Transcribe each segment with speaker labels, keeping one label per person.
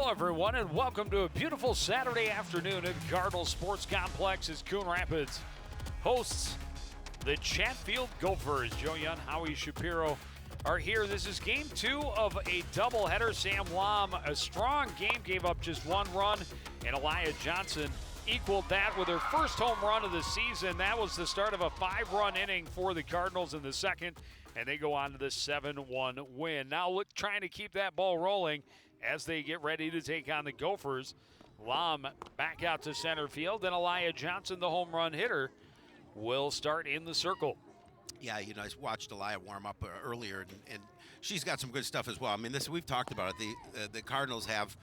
Speaker 1: Hello, everyone, and welcome to a beautiful Saturday afternoon at Cardinal Sports Complex as Coon Rapids hosts the Chatfield Gophers. Joe Young, Howie Shapiro are here. This is game 2 of a doubleheader. Sam Lom, a strong game, gave up just 1 run, and Elia Johnson equaled that with her first home run of the season. That was the start of a 5-run inning for the Cardinals in the second, and they go on to the 7-1 win. Now trying to keep that ball rolling as they get ready to take on the Gophers. Lom back out to center field, and Elia Johnson, the home run hitter, will start in the circle.
Speaker 2: Yeah, you know, I watched Elia warm up earlier, and she's got some good stuff as well. I mean, we've talked about it. The Cardinals have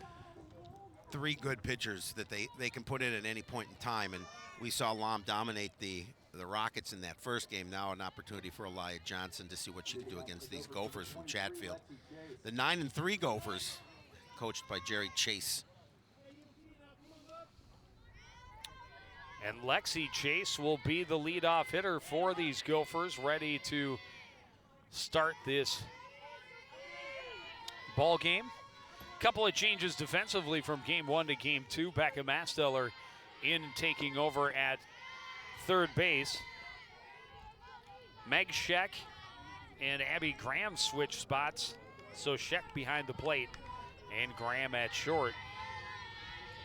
Speaker 2: 3 good pitchers that they can put in at any point in time, and we saw Lom dominate the Rockets in that first game. Now an opportunity for Elia Johnson to see what she can do against these Gophers from Chatfield. The 9-3 Gophers, coached by Jerry Chase.
Speaker 1: And Lexi Chase will be the leadoff hitter for these Gophers, ready to start this ball game. Couple of changes defensively from game 1 to game 2. Becca Masteller in taking over at third base. Meg Scheck and Abby Graham switch spots. So Scheck behind the plate and Graham at short.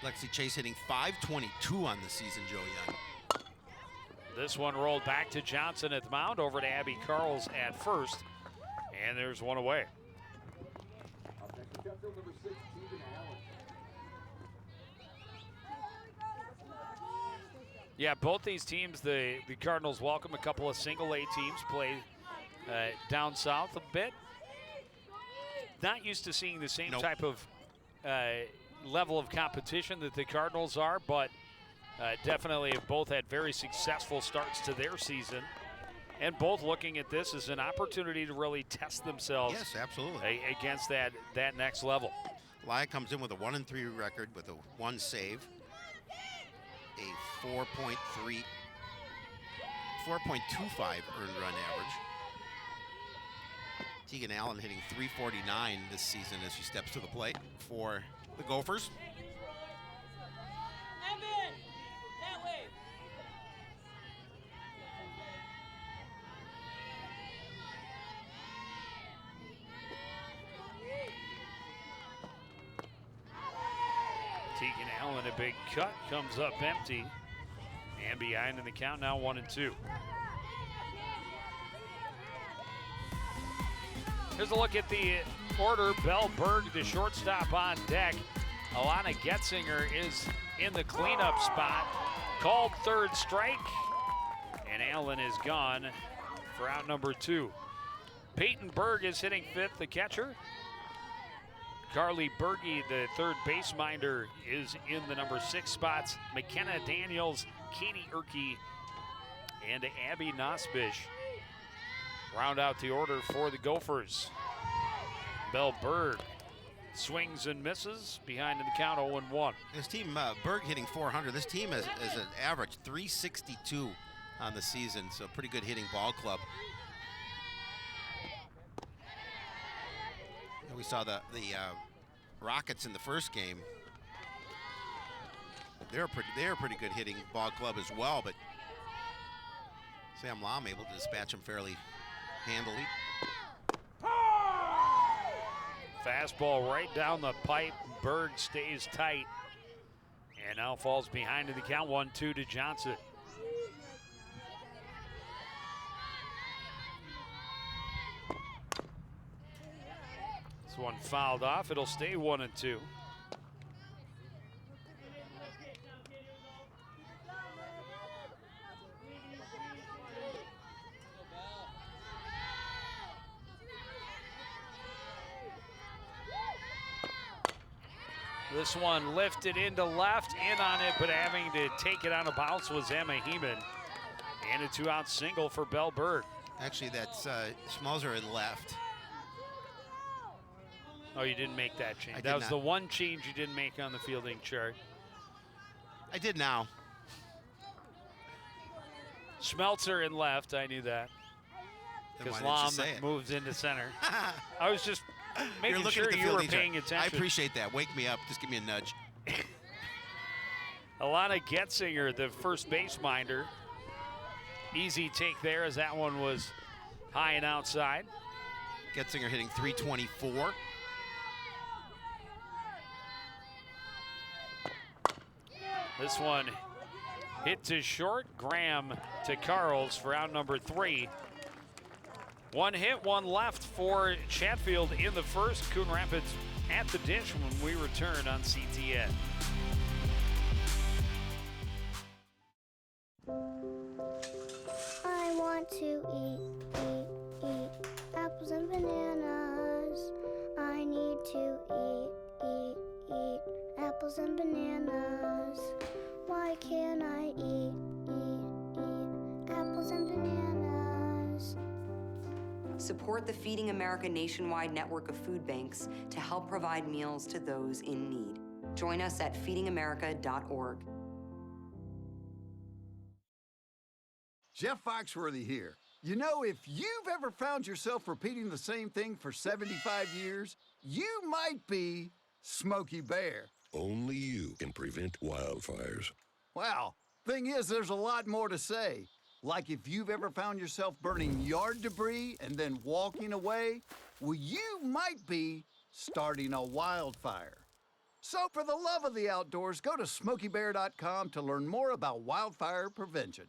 Speaker 2: Lexi Chase hitting .522 on the season, Joe Young.
Speaker 1: This one rolled back to Johnson at the mound, over to Abby Carls at first, and there's one away. Yeah, both these teams, the Cardinals welcome a couple of single-A teams, play down south a bit. Not used to seeing the same type of level of competition that the Cardinals are, but definitely have both had very successful starts to their season, and both looking at this as an opportunity to really test themselves.
Speaker 2: Yes, absolutely.
Speaker 1: Against that next level.
Speaker 2: Elia comes in with a 1-3 record with a 1 save, a 4.25 earned run average. Tegan Allen hitting .349 this season as she steps to the plate for the Gophers.
Speaker 3: Evan, that way.
Speaker 1: Tegan Allen, a big cut, comes up empty. And behind in the count now, 1-2. Here's a look at the order. Belle Berg, the shortstop, on deck. Alana Getzinger is in the cleanup spot. Called third strike. And Allen is gone for out number 2. Peyton Berg is hitting 5th, the catcher. Carly Berge, the third base minder, is in the number 6 spots. McKenna Daniels, Katie Erke, and Abby Nosbish round out the order for the Gophers. Belle Berg swings and misses, behind in the count, 0-1.
Speaker 2: This team, Berg hitting .400. This team has an average .362 on the season, so pretty good hitting ball club. And we saw the Rockets in the first game. They're a pretty good hitting ball club as well, but Sam Lom able to dispatch them fairly handily.
Speaker 1: Fastball right down the pipe. Berg stays tight and now falls behind in the count, 1-2 to Johnson. This one fouled off. It'll stay 1-2. This one lifted into left, in on it, but having to take it on a bounce was Emma Heeman. And a 2-out single for Belle Berg.
Speaker 2: Actually, that's Schmelzer in left.
Speaker 1: Oh, you didn't make that change. That was the one change you didn't make on the fielding chart.
Speaker 2: I did now.
Speaker 1: Schmelzer in left, I knew that. Because Lom moves into center. I was just making
Speaker 2: looking
Speaker 1: sure
Speaker 2: at the
Speaker 1: you
Speaker 2: field
Speaker 1: were
Speaker 2: each
Speaker 1: paying
Speaker 2: other.
Speaker 1: attention.
Speaker 2: I appreciate that. Wake me up. Just give me a nudge.
Speaker 1: Alana Getzinger, the first base minder. Easy take there as that one was high and outside.
Speaker 2: Getzinger hitting 324.
Speaker 1: This one hit to short. Graham to Carls for out number 3. One hit, one left for Chatfield in the first. Coon Rapids at the dish when we return on CTN.
Speaker 4: I want to eat apples and bananas. I need to eat apples and bananas. Why can't I eat apples and bananas?
Speaker 5: Support the Feeding America nationwide network of food banks to help provide meals to those in need. Join us at feedingamerica.org.
Speaker 6: Jeff Foxworthy here. You know, if you've ever found yourself repeating the same thing for 75 years, you might be Smokey Bear.
Speaker 7: Only you can prevent wildfires.
Speaker 6: Well, thing is, there's a lot more to say. Like if you've ever found yourself burning yard debris and then walking away, well, you might be starting a wildfire. So for the love of the outdoors, go to SmokeyBear.com to learn more about wildfire prevention.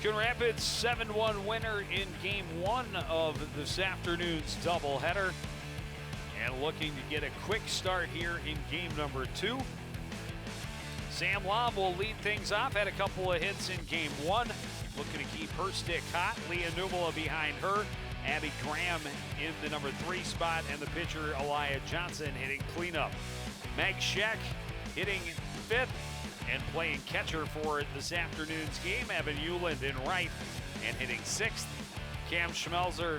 Speaker 1: Coon Rapids 7-1 winner in game 1 of this afternoon's doubleheader. And looking to get a quick start here in game number 2. Sam Lom will lead things off. Had a couple of hits in game 1. Looking to keep her stick hot. Leah Numela behind her. Abby Graham in the number 3 spot. And the pitcher, Elia Johnson, hitting cleanup. Meg Scheck hitting 5th. And playing catcher for this afternoon's game, Evan Euland in right and hitting 6th. Cam Schmelzer,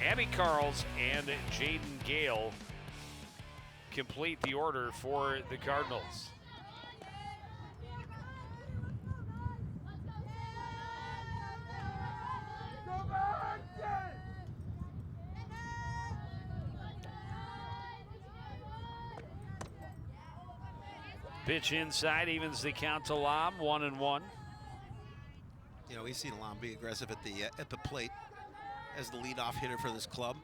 Speaker 1: Abby Carls, and Jaden Gale complete the order for the Cardinals. Pitch inside, evens the count to Lom, 1-1.
Speaker 2: You know, we've seen Lom be aggressive at the plate as the leadoff hitter for this club.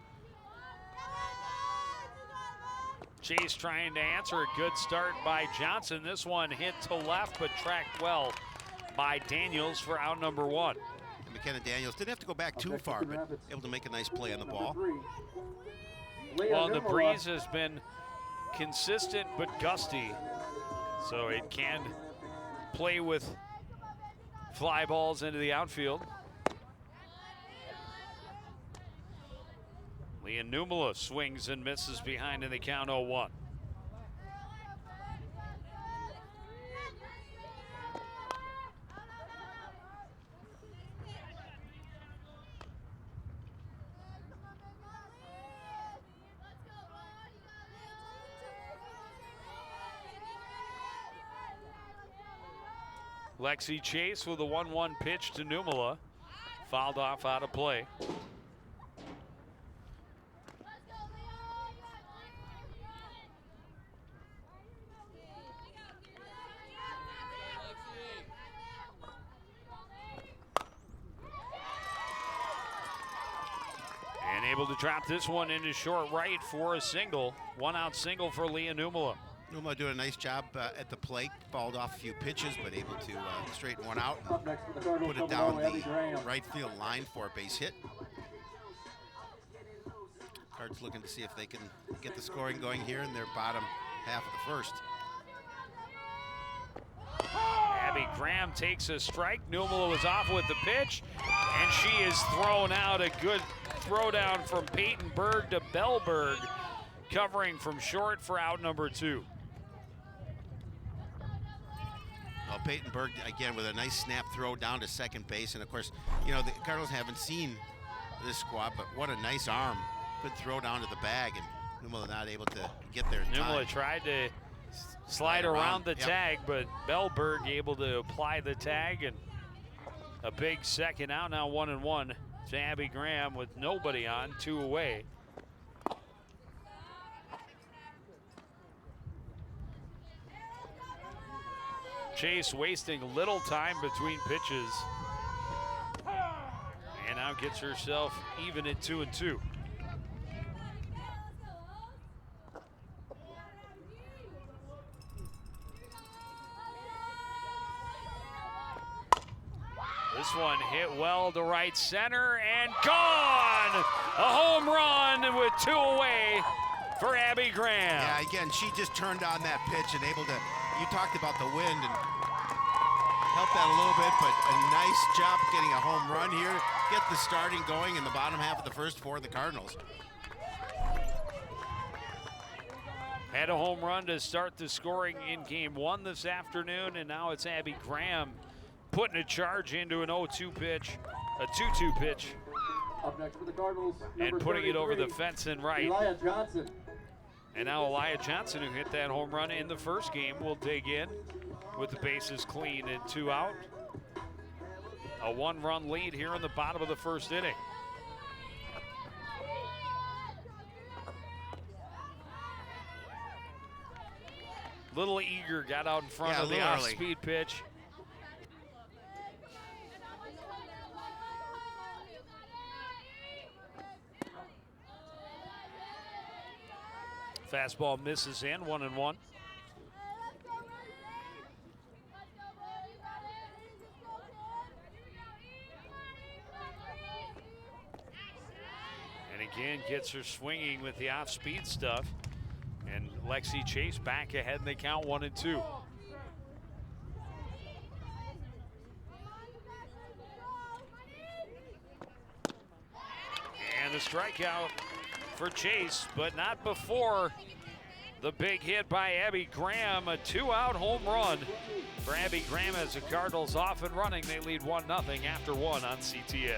Speaker 1: Chase trying to answer. A good start by Johnson. This one hit to left, but tracked well by Daniels for out number 1.
Speaker 2: And McKenna Daniels didn't have to go back too far, but able to make a nice play on the ball.
Speaker 1: Well, the breeze has been consistent but gusty, so it can play with fly balls into the outfield. Leah Numela swings and misses behind in the count 0-1. Lexi Chase with a 1-1 pitch to Numela. Fouled off out of play. And able to drop this one into short right for a single. 1-out single for Leah Numela.
Speaker 2: Numela doing a nice job at the plate. Fouled off a few pitches, but able to straighten one out. Put it down the right field line for a base hit. Cards looking to see if they can get the scoring going here in their bottom half of the first.
Speaker 1: Abby Graham takes a strike. Numela was off with the pitch, and she is thrown out. A good throwdown from Peyton Berg to Bellberg, covering from short for out number 2.
Speaker 2: Well, Peyton Berg, again, with a nice snap throw down to second base. And, of course, you know, the Cardinals haven't seen this squad, but what a nice arm. Good throw down to the bag, and Numela not able to get there in time.
Speaker 1: Numela tried to Slide
Speaker 2: Right
Speaker 1: around the
Speaker 2: yep.
Speaker 1: tag, but Bellberg able to apply the tag, and a big second out. Now 1-1 to Abby Graham with nobody on, 2 away. Chase wasting little time between pitches, and now gets herself even at 2-2. This one hit well to right center and gone! A home run with 2 away for Abby Graham.
Speaker 2: Yeah, again, she just turned on that pitch and able to, you talked about the wind and helped that a little bit, but a nice job getting a home run here. Get the starting going in the bottom half of the first for the Cardinals.
Speaker 1: Had a home run to start the scoring in game 1 this afternoon, and now it's Abby Graham putting a charge into an 0-2 pitch, a 2-2 pitch,
Speaker 8: Up next for the Cardinals,
Speaker 1: and putting it over the fence and right.
Speaker 8: Elia Johnson.
Speaker 1: And now Elia Johnson, who hit that home run in the first game, will dig in with the bases clean and 2 out. A 1-run lead here in the bottom of the first inning. Little Eager got out in front of the off-speed pitch. Fastball misses in, 1-1. And again, gets her swinging with the off-speed stuff. And Lexi Chase back ahead, and they count 1-2. And the strikeout for Chase, but not before the big hit by Abby Graham. A 2-out home run for Abby Graham as the Cardinals off and running. They lead 1-0 after 1 on CTN.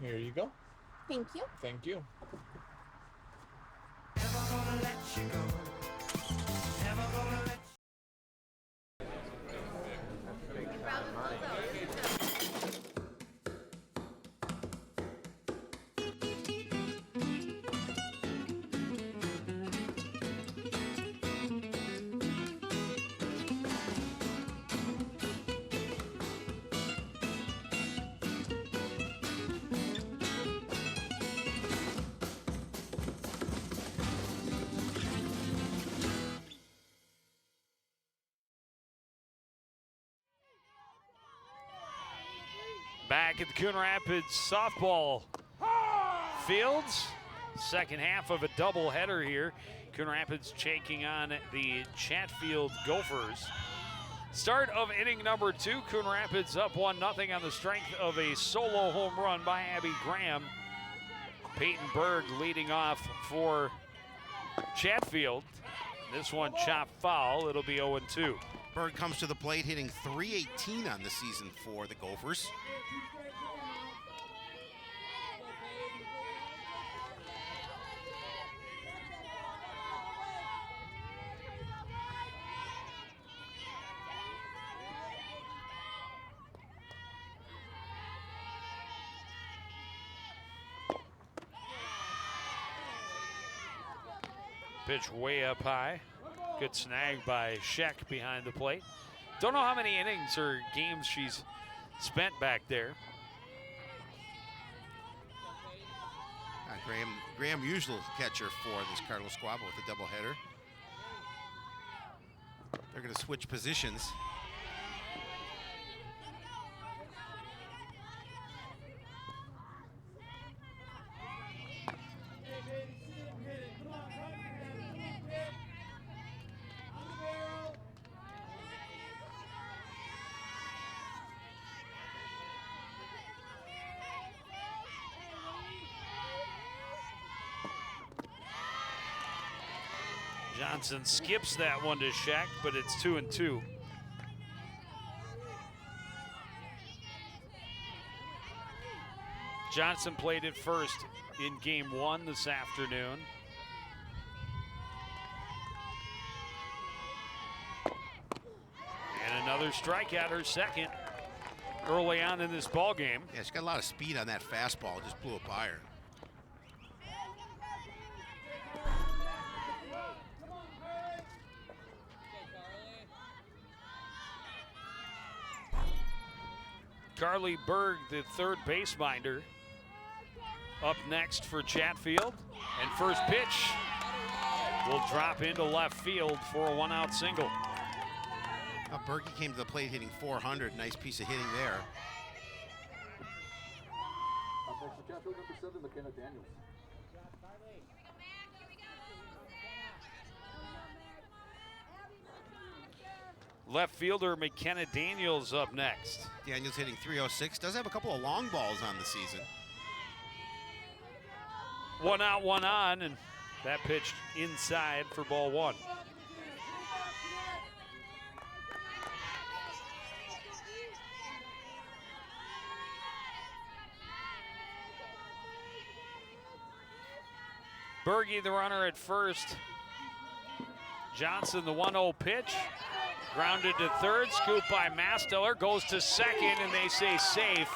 Speaker 9: Here you go.
Speaker 10: Thank you.
Speaker 9: Thank you. Back at the Coon Rapids softball fields. Second half of a doubleheader here. Coon Rapids taking on the Chatfield Gophers. Start of inning number 2. Coon Rapids up 1-0 on the strength of a solo home run by Abby Graham. Peyton Berg leading off for Chatfield. This one chopped foul. It'll be 0-2.
Speaker 2: Berg comes to the plate hitting .318 on the season for the Gophers.
Speaker 1: Pitch way up high. Good snag by Sheck behind the plate. Don't know how many innings or games she's spent back there.
Speaker 2: Graham usual catcher for this Cardinal squad with a doubleheader. They're going to switch positions.
Speaker 1: Johnson skips that one to Scheck, but it's 2-2. Johnson played it first in game 1 this afternoon. And another strikeout, her second, early on in this ball game.
Speaker 2: Yeah, she's got a lot of speed on that fastball. Just blew it by her.
Speaker 1: Carly Berg, the third base minder, up next for Chatfield. And first pitch will drop into left field for a 1-out single.
Speaker 2: Berkey came to the plate hitting 400. Nice piece of hitting there.
Speaker 8: Up next for Chatfield, number 7, McKenna Daniels.
Speaker 1: Left fielder McKenna Daniels up next.
Speaker 2: Daniels hitting 306. Does have a couple of long balls on the season.
Speaker 1: 1 out, 1 on, and that pitched inside for ball 1. Berge, the runner at first. Johnson, the 1-0 pitch. Grounded to third, scoop by Mastiller, goes to second, and they say safe.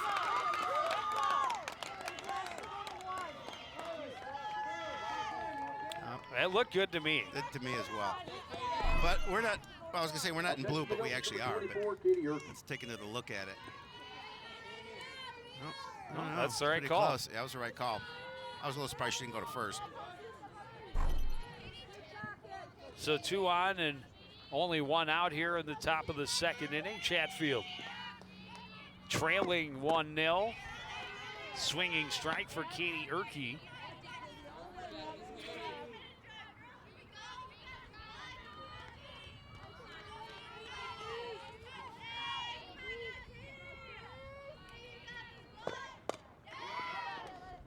Speaker 1: That looked good to me.
Speaker 2: Good to me as well. But we're not, well, I was going to say we're not in blue, but we actually are. But let's take another look at it. No,
Speaker 1: that's the right call.
Speaker 2: Close. Yeah, that was the right call. I was a little surprised she didn't go to first.
Speaker 1: So 2 on and only 1 out here in the top of the second inning. Chatfield trailing 1-0. Swinging strike for Katie Erke.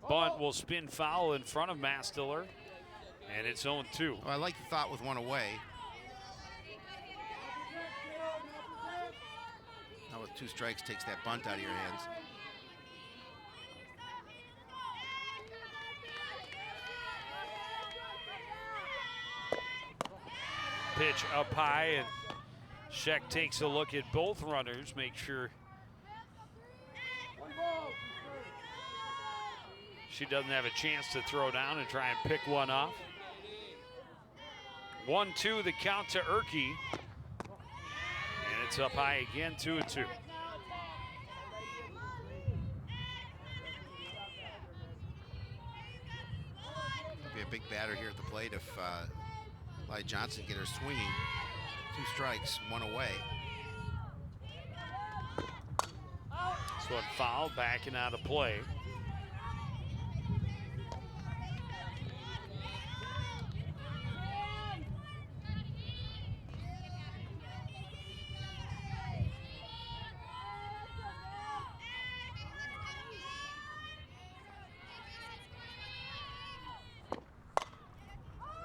Speaker 1: Bunt will spin foul in front of Mastiller, and it's 0-2.
Speaker 2: Well, I like the thought with 1 away. Now with 2 strikes, takes that bunt out of your hands.
Speaker 1: Pitch up high, and Scheck takes a look at both runners, make sure she doesn't have a chance to throw down and try and pick one off. 1-2 the count to Erke. And it's up high again, 2-2.
Speaker 2: Be a big batter here at the plate if Eli Johnson get her swinging. 2 strikes, 1 away.
Speaker 1: This one foul, backing out of play.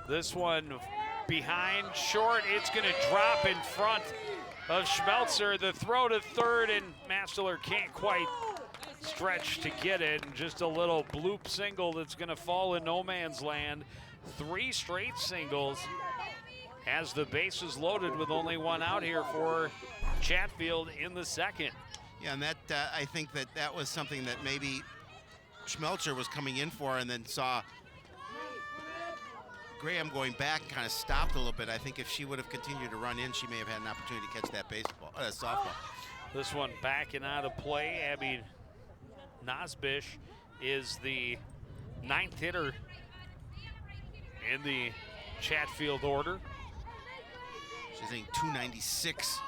Speaker 1: This one behind, short. It's going to drop in front of Schmelzer. The throw to third, and Mastler can't quite stretch to get it. And just a little bloop single that's going to fall in no man's land. 3 straight singles as the bases loaded with only 1 out here for Chatfield in the second.
Speaker 2: Yeah, and that I think that was something that maybe Schmelzer was coming in for and then saw Graham going back, kind of stopped a little bit. I think if she would have continued to run in, she may have had an opportunity to catch that softball.
Speaker 1: This one backing out of play. Abby Nosbish is the 9th hitter in the Chatfield order.
Speaker 2: She's hitting 296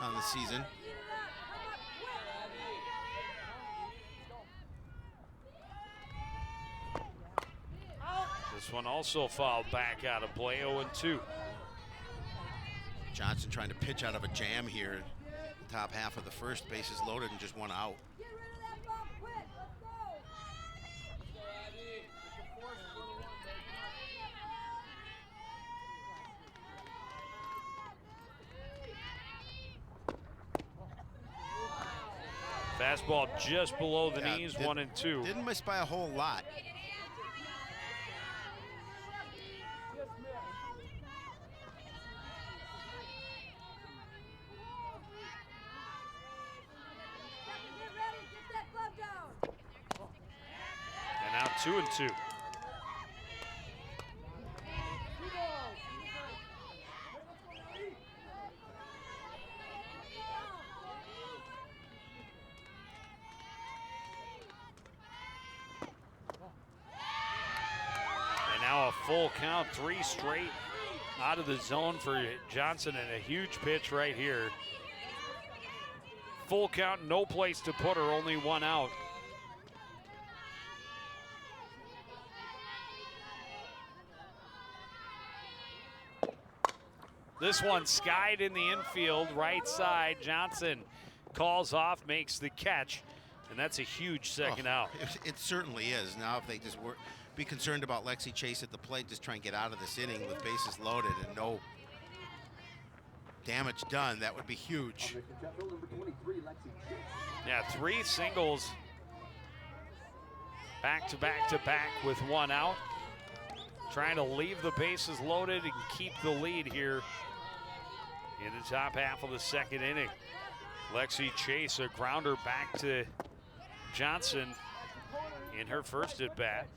Speaker 2: on the season.
Speaker 1: This one also fouled back out of play, 0-2.
Speaker 2: Johnson trying to pitch out of a jam here. Top half of the first, bases loaded and just 1 out.
Speaker 1: Fastball just below the knees, 1-2.
Speaker 2: Didn't miss by a whole lot.
Speaker 1: And now 2-2. And now a full count, 3 straight out of the zone for Johnson, and a huge pitch right here. Full count, no place to put her, only 1 out. This one skied in the infield, right side. Johnson calls off, makes the catch, and that's a huge second out.
Speaker 2: It certainly is. Now if they just be concerned about Lexi Chase at the plate, just try and get out of this inning with bases loaded and no damage done, that would be huge.
Speaker 1: Yeah, 3 singles back to back to back with 1 out. Trying to leave the bases loaded and keep the lead here in the top half of the second inning. Lexi Chase, a grounder back to Johnson in her first at bat.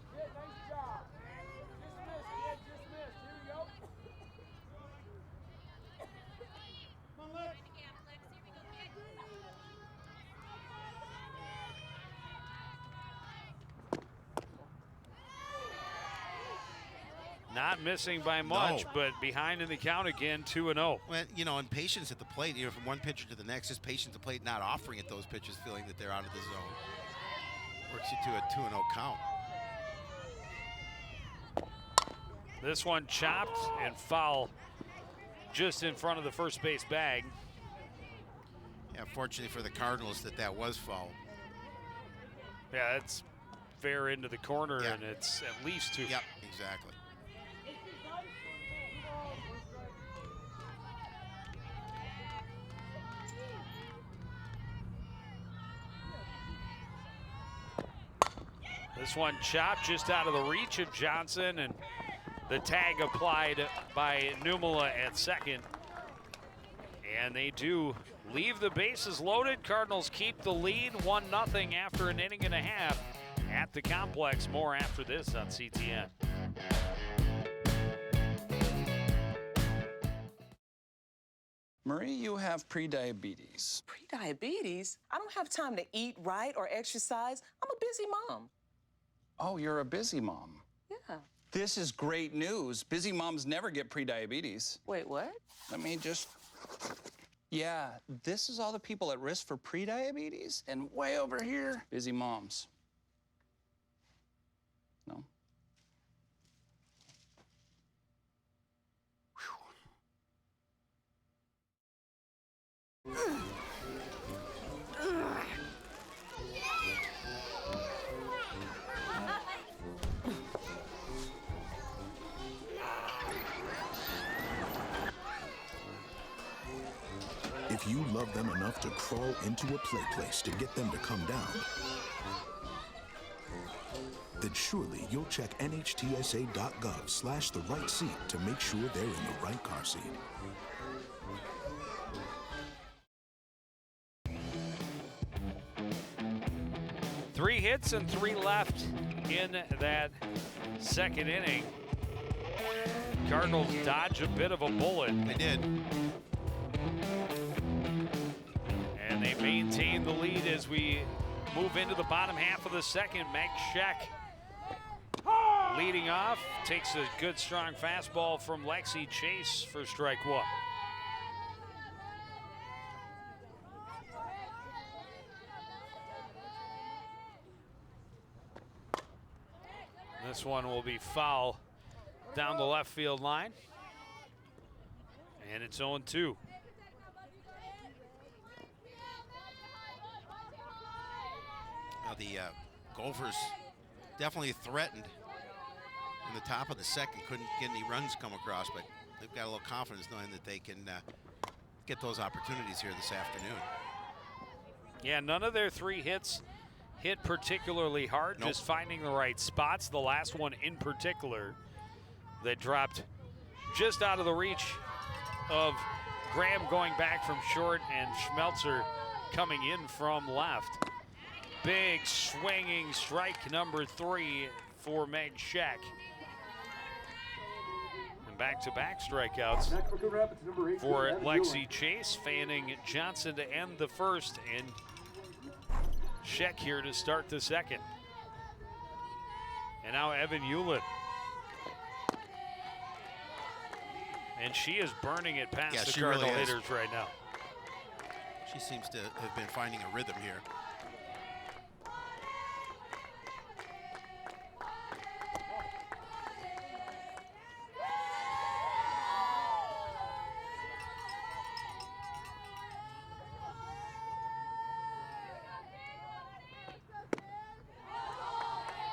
Speaker 1: Not missing by much, but behind in the count again, 2-0.
Speaker 2: Well, you know, and patience at the plate, you know, from one pitcher to the next, just patience at the plate, not offering at those pitches, feeling that they're out of the zone. Works you to a 2-0 count.
Speaker 1: This one chopped and foul just in front of the first base bag.
Speaker 2: Yeah, fortunately for the Cardinals that was foul.
Speaker 1: Yeah, it's fair into the corner, and it's at least 2.
Speaker 2: Yep, exactly.
Speaker 1: This one chopped just out of the reach of Johnson, and the tag applied by Numala at second. And they do leave the bases loaded. Cardinals keep the lead, 1-0 after an inning and a half at the complex. More after this on CTN.
Speaker 10: Marie, you have prediabetes.
Speaker 11: Prediabetes? I don't have time to eat right or exercise. I'm a busy mom.
Speaker 10: Oh, you're a busy mom.
Speaker 11: Yeah.
Speaker 10: This is great news. Busy moms never get prediabetes.
Speaker 11: Wait, what?
Speaker 10: Let me just... Yeah, this is all the people at risk for prediabetes, and way over here, busy moms. No?
Speaker 12: If you love them enough to crawl into a play place to get them to come down, then surely you'll check nhtsa.gov/the-right seat to make sure they're in the right car seat.
Speaker 1: Three hits and 3 left in that second inning. Cardinals dodge a bit of a bullet.
Speaker 2: They did.
Speaker 1: And they maintain the lead as we move into the bottom half of the second. Meg Scheck leading off, takes a good strong fastball from Lexi Chase for strike 1. This one will be foul down the left field line. And it's 0-2.
Speaker 2: Now the Gophers definitely threatened in the top of the second. Couldn't get any runs come across, but they've got a little confidence knowing that they can get those opportunities here this afternoon.
Speaker 1: Yeah, none of their 3 hits hit particularly hard, just finding the right spots. The last one in particular that dropped just out of the reach of Graham going back from short and Schmelzer coming in from left. Big swinging strike number 3 for Meg Scheck. And back-to-back strikeouts for Lexi Chase, fanning Johnson to end the first, and Scheck here to start the second. And now Evan Hewlett. And she is burning it past the Cardinal hitters right now.
Speaker 2: She seems to have been finding a rhythm here.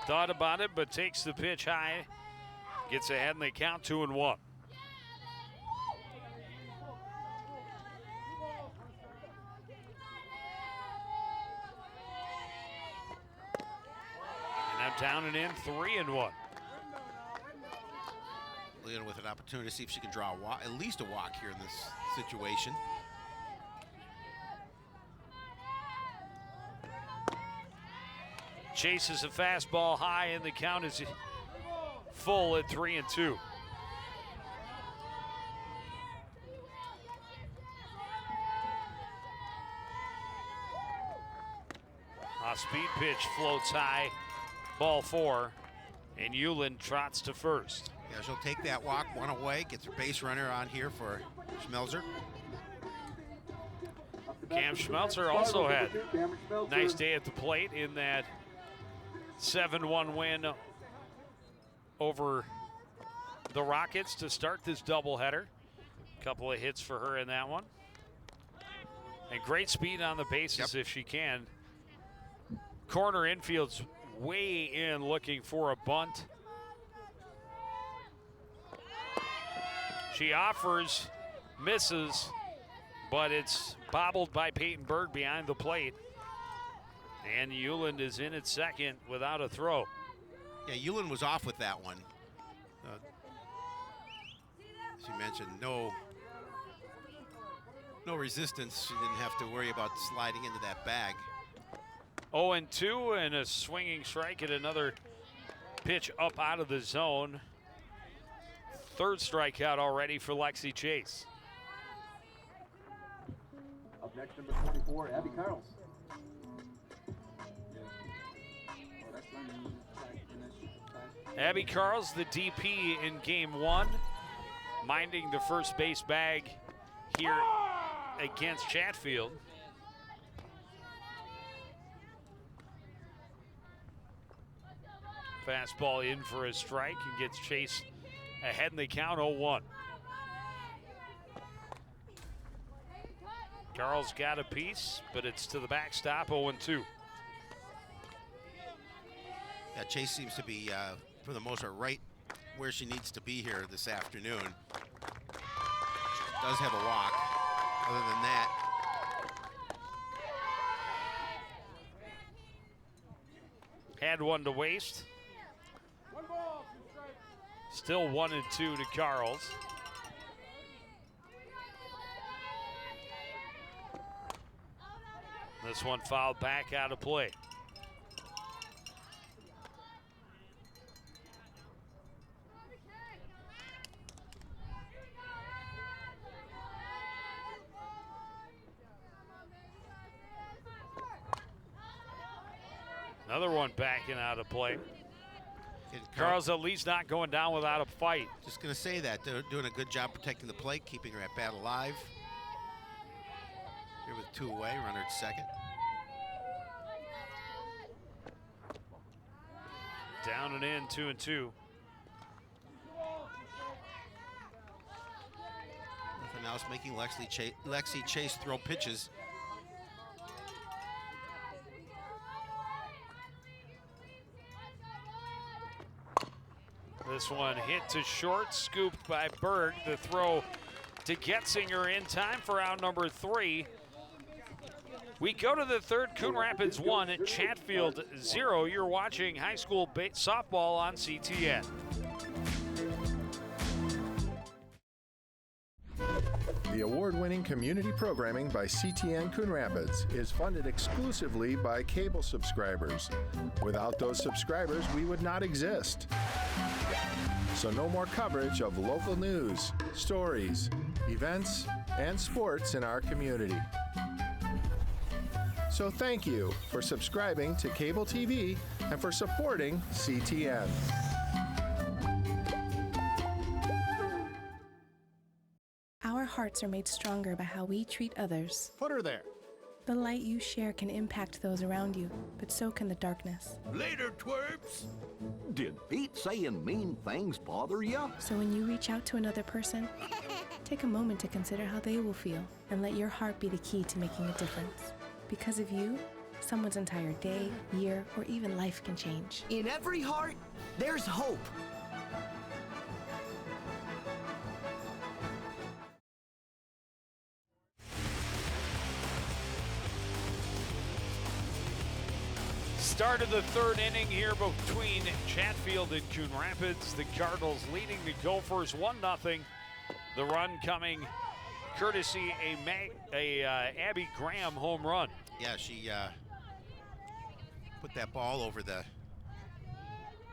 Speaker 1: Thought about it, but takes the pitch high. Gets ahead and they count 2-1. Down and in, 3-1.
Speaker 2: Leon with an opportunity to see if she can draw a walk, at least a walk here in this situation.
Speaker 1: Chases a fastball high, and the count is full at 3-2. A speed pitch floats high. Ball 4, and Hewlett trots to first.
Speaker 2: Yeah, she'll take that walk, 1 away, gets her base runner on here for Schmelzer.
Speaker 1: Cam Schmelzer also had a nice day at the plate in that 7-1 win over the Rockets to start this doubleheader. A couple of hits for her in that one. And great speed on the bases if she can. Corner infield's way in, looking for a bunt. She offers, misses, but it's bobbled by Peyton Berg behind the plate. And Hewlett is in at second without a throw.
Speaker 2: Yeah, Hewlett was off with that one. As you mentioned, no resistance. She didn't have to worry about sliding into that bag.
Speaker 1: 0-2 and a swinging strike at another pitch up out of the zone. 3rd strikeout already for Lexi Chase.
Speaker 8: Up next, number 44, Abby Carls.
Speaker 1: Abby Carls, the DP in game 1, minding the first base bag here against Chatfield. Fastball in for a strike and gets Chase ahead in the count, 0-1. Carl's got a piece, but it's to the backstop, 0-2.
Speaker 2: Yeah, Chase seems to be, for the most part, right where she needs to be here this afternoon. Does have a walk. Other than that,
Speaker 1: had one to waste. Still 1-2 to Carls. This one fouled back out of play. Another one backing out of play. Carl's at least not going down without a fight.
Speaker 2: Just going to say that. They're doing a good job protecting the plate, keeping her at bat alive. Here with 2 away, runner at second.
Speaker 1: Down and in, 2-2.
Speaker 2: Nothing else making Lexi Chase throw pitches.
Speaker 1: This one hit to short, scooped by Berg. The throw to Getzinger in time for out number 3. We go to the third, Coon Rapids 1, Chatfield 0. You're watching high school softball on CTN.
Speaker 13: The award-winning community programming by CTN Coon Rapids is funded exclusively by cable subscribers. Without those subscribers, we would not exist. So no more coverage of local news, stories, events, and sports in our community. So thank you for subscribing to cable TV and for supporting CTN.
Speaker 14: Our hearts are made stronger by how we treat others.
Speaker 12: Put her there.
Speaker 14: The light you share can impact those around you, but so can the darkness.
Speaker 12: Later, twerps. Did Pete saying mean things bother you?
Speaker 14: So when you reach out to another person, take a moment to consider how they will feel and let your heart be the key to making a difference. Because of you, someone's entire day, year, or even life can change.
Speaker 15: In every heart, there's hope.
Speaker 1: Start of the third inning here between Chatfield and Coon Rapids. The Cardinals leading the Gophers 1-0. The run coming courtesy a Abby Graham home run.
Speaker 2: Yeah, she put that ball over the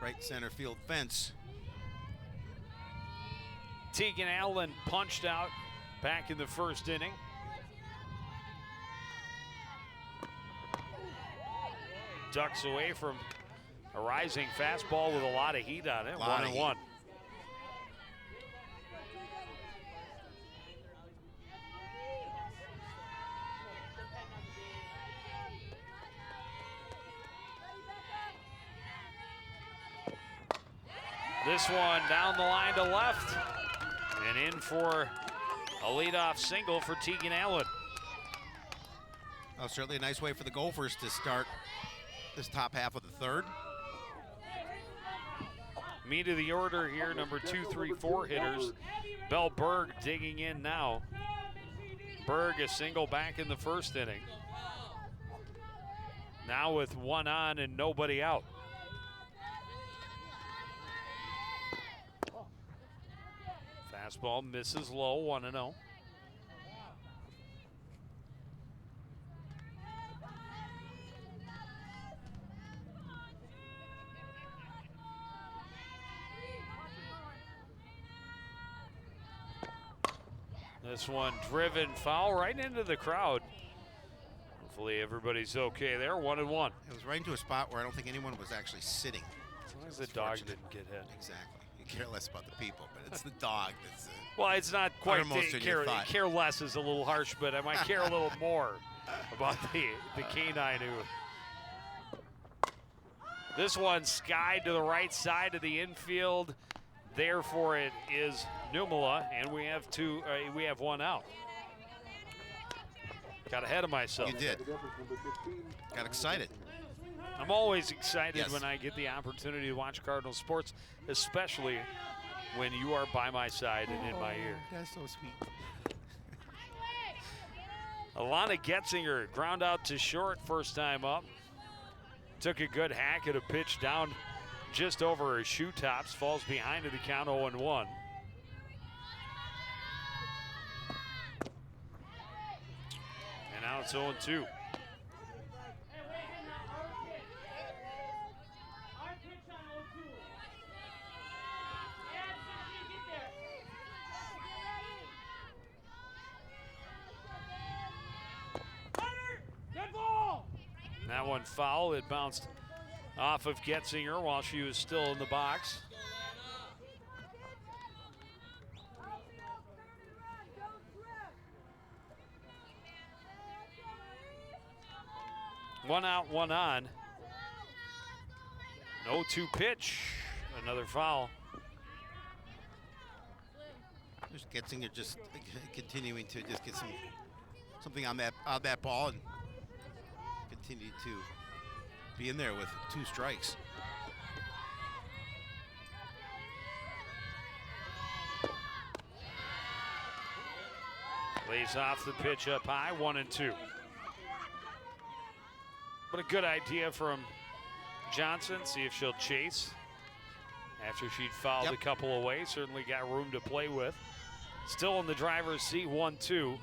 Speaker 2: right center field fence.
Speaker 1: Tegan Allen punched out back in the first inning. Ducks away from a rising fastball with a lot of heat on it. 1-1. This one down the line to left and in for a leadoff single for Tegan Allen.
Speaker 2: Oh, certainly a nice way for the Gophers to start this top half of the third.
Speaker 1: Meat of the order here, number 2, 3, 4 hitters. Belle Berg digging in now. Berg a single back in the first inning. Now with one on and nobody out. Fastball misses low, 1-0. This one driven foul right into the crowd. Hopefully everybody's okay there, 1-1.
Speaker 2: It was right into a spot where I don't think anyone was actually sitting.
Speaker 1: As long as the dog didn't get hit.
Speaker 2: Exactly. You care less about the people, but it's the dog that's
Speaker 1: well, it's not quite
Speaker 2: care
Speaker 1: less is a little harsh, but I might care a little more about the canine who. This one skied to the right side of the infield. Therefore, it is Numala, and we have one out. Got ahead of myself.
Speaker 2: You did. Got excited.
Speaker 1: I'm always excited
Speaker 2: yes.
Speaker 1: when I get the opportunity to watch Cardinal sports, especially when you are by my side and in my ear.
Speaker 2: That's so sweet.
Speaker 1: Alana Getzinger ground out to short first time up. Took a good hack at a pitch down just over her shoe tops. Falls behind to the count 0-1. And now it's 0-2. That one foul. It bounced off of Getzinger while she was still in the box. One out, one on. 0-2 pitch. Another foul.
Speaker 2: Just Getzinger just continuing to just get something on that ball and continue to be in there with 2 strikes.
Speaker 1: Lays off the pitch up high, 1-2. But a good idea from Johnson. See if she'll chase. After she'd fouled a couple away, certainly got room to play with. Still in the driver's seat, 1-2.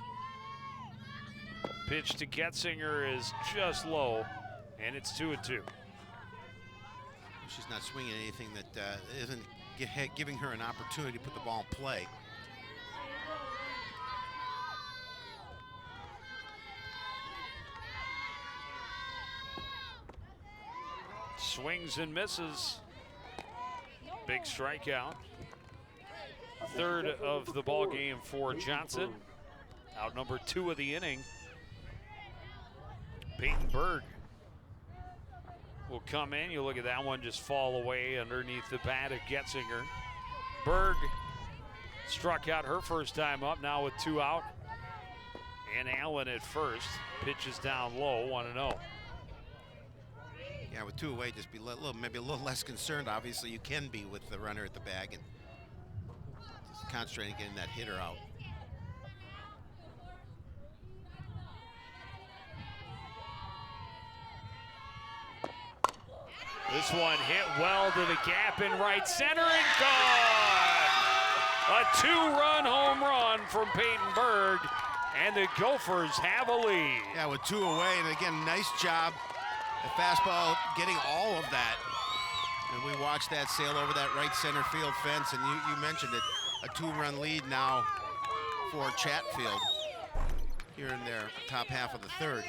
Speaker 1: Pitch to Getzinger is just low, and it's 2-2.
Speaker 2: She's not swinging anything that isn't giving her an opportunity to put the ball in play.
Speaker 1: Swings and misses. Big strikeout. Third of the ball game for Johnson. Out number 2 of the inning. Peyton Berg will come in. You look at that one just fall away underneath the bat of Getzinger. Berg struck out her first time up, now with 2 out. And Allen at first. Pitches down low, 1-0.
Speaker 2: Yeah, with 2 away, just be maybe a little less concerned. Obviously, you can be with the runner at the bag and just concentrating on getting that hitter out.
Speaker 1: This one hit well to the gap in right center and gone! A 2-run home run from Peyton Berg, and the Gophers have a lead.
Speaker 2: Yeah, with 2 away, and again, nice job. The fastball getting all of that. And we watched that sail over that right center field fence, and you mentioned it, a 2-run lead now for Chatfield here in their top half of the third.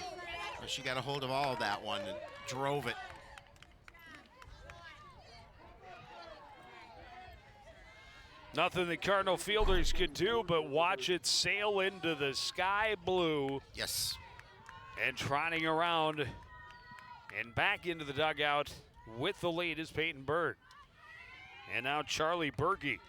Speaker 2: But she got a hold of all of that one and drove it.
Speaker 1: Nothing the Cardinal fielders could do but watch it sail into the sky blue.
Speaker 2: Yes.
Speaker 1: And trotting around and back into the dugout with the lead is Peyton Berg. And now Carly Berge.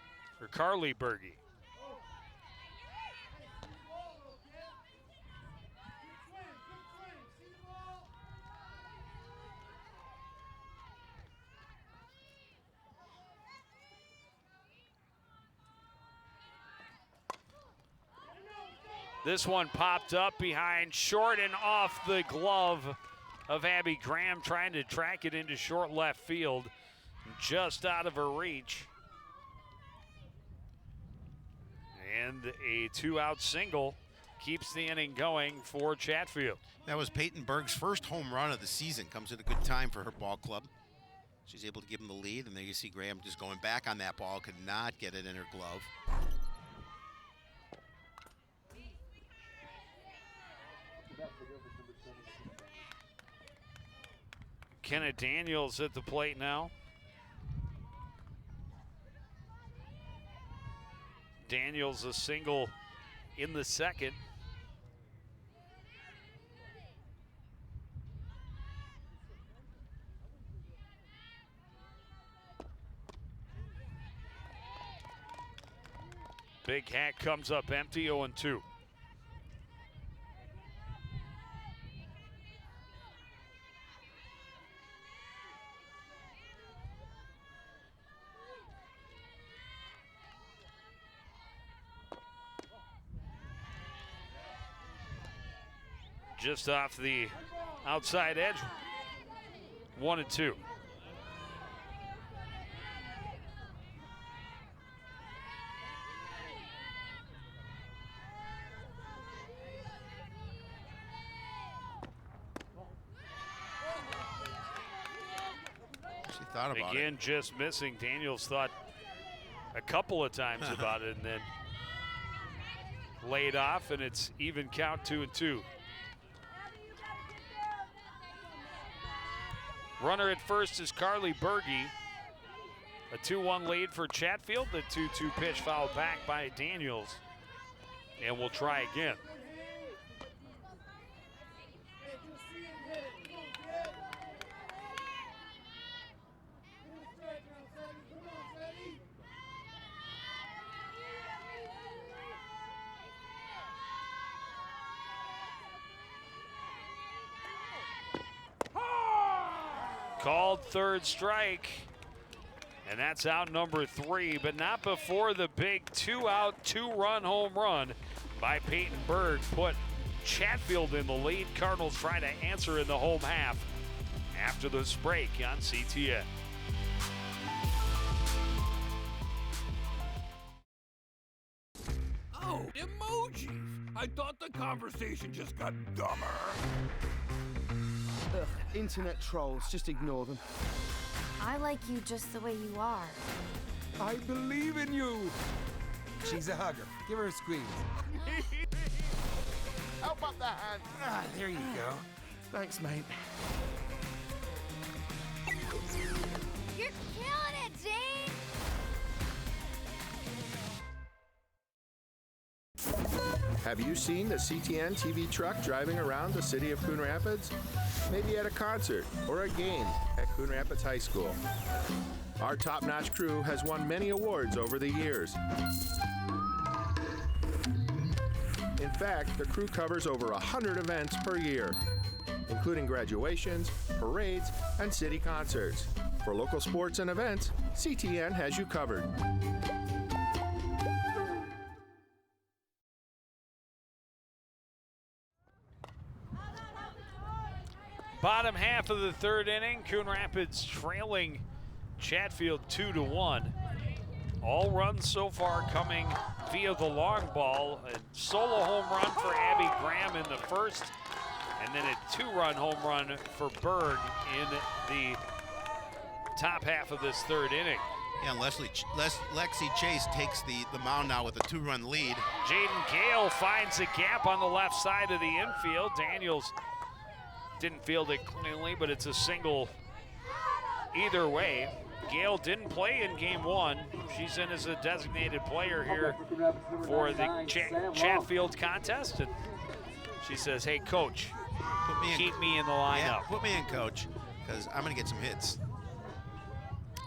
Speaker 1: This one popped up behind short and off the glove of Abby Graham, trying to track it into short left field, just out of her reach. And a 2-out single keeps the inning going for Chatfield.
Speaker 2: That was Peyton Berg's first home run of the season. Comes at a good time for her ball club. She's able to give him the lead, and there you see Graham just going back on that ball, could not get it in her glove.
Speaker 1: Kenna Daniels at the plate now. Daniels a single in the second. Big hat comes up empty, 0-2. Just off the outside edge, 1-2.
Speaker 2: She thought about it.
Speaker 1: Again, just missing. Daniels thought a couple of times about it and then laid off, and it's even count, 2-2. Runner at first is Carly Berge. A 2-1 lead for Chatfield. The 2-2 pitch fouled back by Daniels. And we'll try again. Called third strike, and that's out number 3, but not before the big 2-out, 2-run home run by Peyton Berg put Chatfield in the lead. Cardinals try to answer in the home half, after this break on CTN.
Speaker 16: Oh, emojis. I thought the conversation just got dumber.
Speaker 15: Ugh, internet trolls, just ignore them.
Speaker 17: I like you just the way you are.
Speaker 16: I believe in you.
Speaker 18: She's a hugger. Give her a squeeze.
Speaker 16: Help up the hand.
Speaker 18: Ah, there you go. Thanks, mate.
Speaker 17: You're killing it, Jane!
Speaker 13: Have you seen the CTN TV truck driving around the city of Coon Rapids? Maybe at a concert or a game at Coon Rapids High School. Our top-notch crew has won many awards over the years. In fact, the crew covers over 100 events per year, including graduations, parades, and city concerts. For local sports and events, CTN has you covered.
Speaker 1: Bottom half of the third inning, Coon Rapids trailing Chatfield 2-1. All runs so far coming via the long ball. A solo home run for Abby Graham in the first, and then a 2-run home run for Berg in the top half of this third inning.
Speaker 2: Yeah, and Lexi Chase takes the mound now with a 2-run lead.
Speaker 1: Jaden Gale finds a gap on the left side of the infield. Daniels didn't field it cleanly, but it's a single either way. Gale didn't play in game one. She's in as a designated player here for the Chatfield contest. And she says, hey, coach, keep me in the lineup.
Speaker 2: Yeah, put me in, coach, because I'm going to get some hits.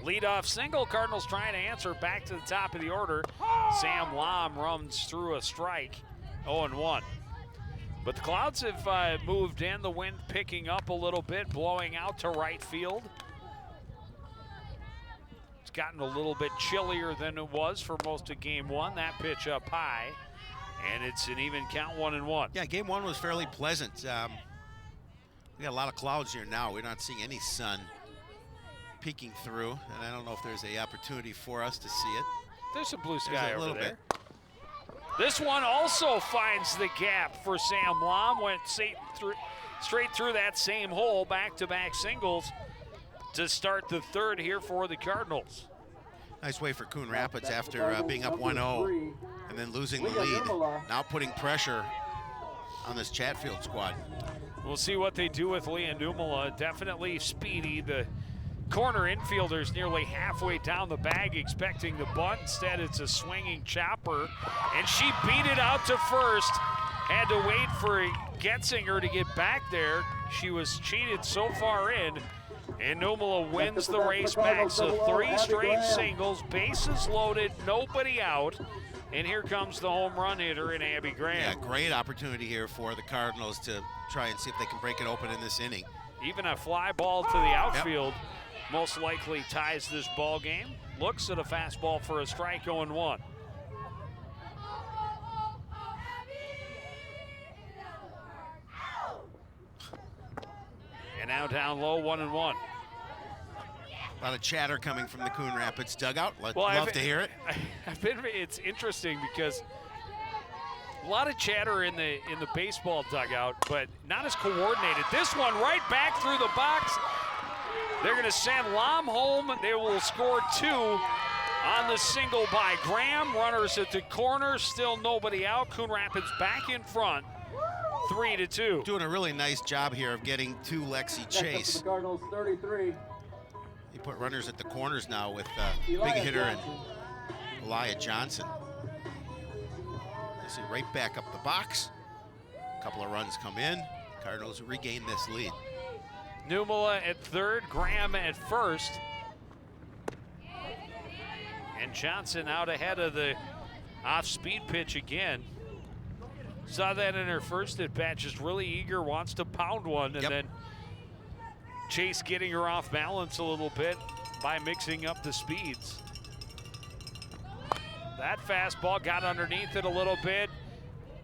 Speaker 1: Leadoff single, Cardinals trying to answer back to the top of the order. Sam Lom runs through a strike, 0-1. But the clouds have moved in, the wind picking up a little bit, blowing out to right field. It's gotten a little bit chillier than it was for most of game one. That pitch up high, and it's an even count, 1-1.
Speaker 2: Yeah, game one was fairly pleasant. We got a lot of clouds here now. We're not seeing any sun peeking through, and I don't know if there's an opportunity for us to see it.
Speaker 1: There's some blue sky over there.
Speaker 2: Bit.
Speaker 1: This one also finds the gap for Sam Lom. Went straight through that same hole, back-to-back singles to start the third here for the Cardinals.
Speaker 2: Nice way for Coon Rapids after being up 1-0 and then losing the lead. Now putting pressure on this Chatfield squad.
Speaker 1: We'll see what they do with Leah Numala. Definitely speedy. The corner infielder's nearly halfway down the bag expecting the bunt. Instead, it's a swinging chopper, and she beat it out to first. Had to wait for Getzinger to get back there. She was cheated so far in, and Numala wins the race back. So 3 straight singles, bases loaded, nobody out, and here comes the home run hitter in Abby Graham.
Speaker 2: Yeah, great opportunity here for the Cardinals to try and see if they can break it open in this inning.
Speaker 1: Even a fly ball to the outfield most likely ties this ball game. Looks at a fastball for a strike, 0-1. And now down low, 1-1.
Speaker 2: A lot of chatter coming from the Coon Rapids dugout. Love to hear it.
Speaker 1: It's interesting because a lot of chatter in the baseball dugout, but not as coordinated. This one right back through the box. They're going to send Lom home. They will score 2 on the single by Graham. Runners at the corner, still nobody out. Coon Rapids back in front, 3-2.
Speaker 2: Doing a really nice job here of getting to Lexi Chase.
Speaker 8: Cardinals 33.
Speaker 2: He put runners at the corners now with big hitter and Elia Johnson. You see right back up the box. A couple of runs come in. Cardinals regain this lead.
Speaker 1: Numala at third, Graham at first. And Johnson out ahead of the off-speed pitch again. Saw that in her first at bat, just really eager, wants to pound one, and then Chase getting her off balance a little bit by mixing up the speeds. That fastball got underneath it a little bit,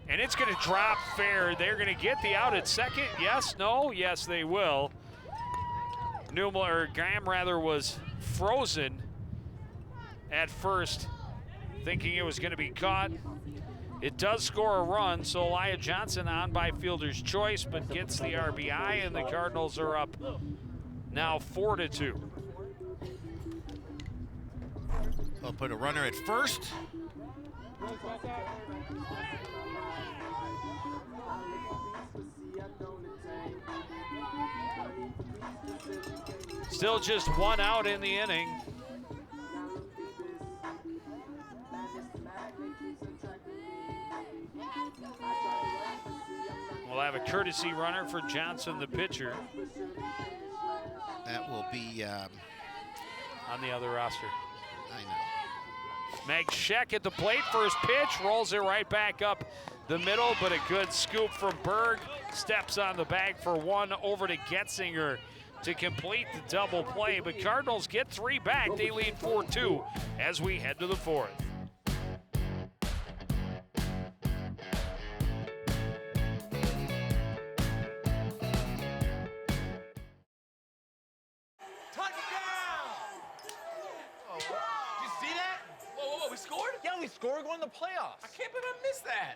Speaker 1: and it's going to drop fair. They're going to get the out at second. Yes, no, yes, they will. Graham was frozen at first, thinking it was going to be caught. It does score a run, so Elia Johnson on by fielder's choice, but gets the RBI, and the Cardinals are up now 4-2.
Speaker 2: They'll put a runner at first.
Speaker 1: Still just one out in the inning. We'll have a courtesy runner for Johnson, the pitcher.
Speaker 2: That will be
Speaker 1: on the other roster.
Speaker 2: I know.
Speaker 1: Meg Scheck at the plate, first pitch, rolls it right back up the middle, but a good scoop from Berg. Steps on the bag for one, over to Getzinger to complete the double play. But Cardinals get 3 back. They lead 4-2 as we head to the 4th.
Speaker 19: We scored, going to the playoffs.
Speaker 20: I can't believe I missed that.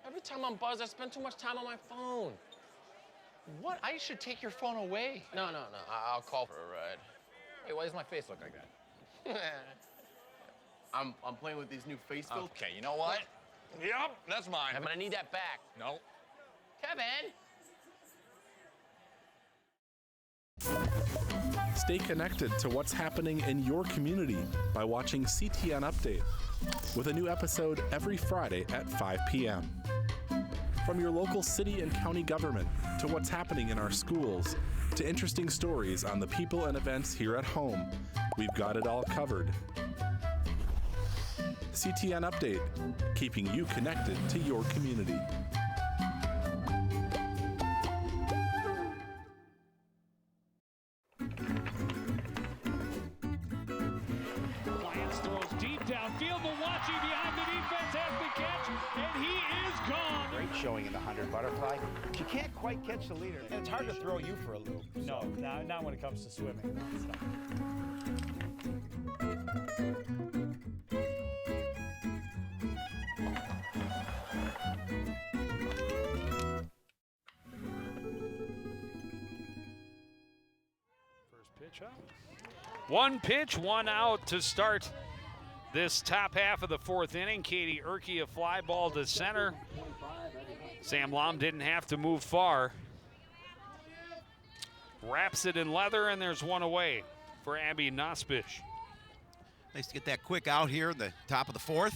Speaker 19: Every time I'm buzzed, I spend too much time on my phone.
Speaker 20: What? I should take your phone away.
Speaker 19: No. I'll call for a ride. Hey, why does my face look like that? I'm playing with these new face filters.
Speaker 20: Okay, you know what? Yep, that's mine.
Speaker 19: I'm gonna need that back.
Speaker 20: No.
Speaker 19: Kevin!
Speaker 21: Stay connected to what's happening in your community by watching CTN Update, with a new episode every Friday at 5 p.m. From your local city and county government to what's happening in our schools to interesting stories on the people and events here at home, we've got it all covered. CTN Update, keeping you connected to your community.
Speaker 22: Showing in the 100 butterfly. She can't quite catch the leader, and it's hard to throw you for a loop.
Speaker 23: No, not when it comes to swimming.
Speaker 1: First pitch out. One pitch, one out to start this top half of the 4th inning. Katie Erke, a fly ball to center. Sam Lom didn't have to move far. Wraps it in leather, and there's one away for Abby Nospish.
Speaker 2: Nice to get that quick out here in the top of the 4th.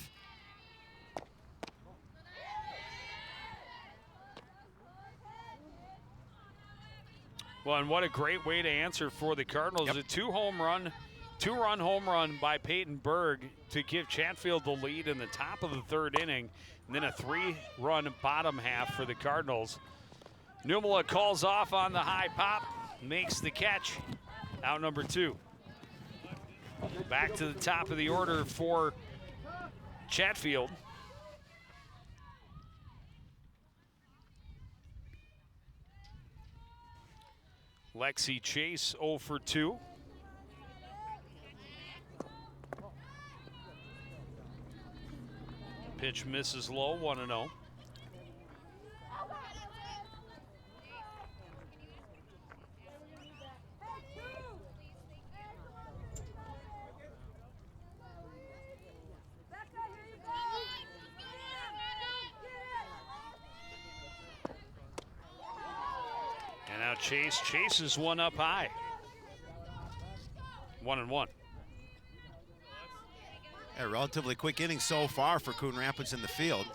Speaker 1: Well, and what a great way to answer for the Cardinals.
Speaker 2: Yep.
Speaker 1: A two-run home run by Peyton Berg to give Chatfield the lead in the top of the 3rd inning, and then a 3-run bottom half for the Cardinals. Numala calls off on the high pop, makes the catch, out number 2. Back to the top of the order for Chatfield. Lexi Chase 0 for 2. Pitch misses low, 1-0. And now Chase chases one up high. 1-1.
Speaker 2: A relatively quick inning so far for Coon Rapids in the field.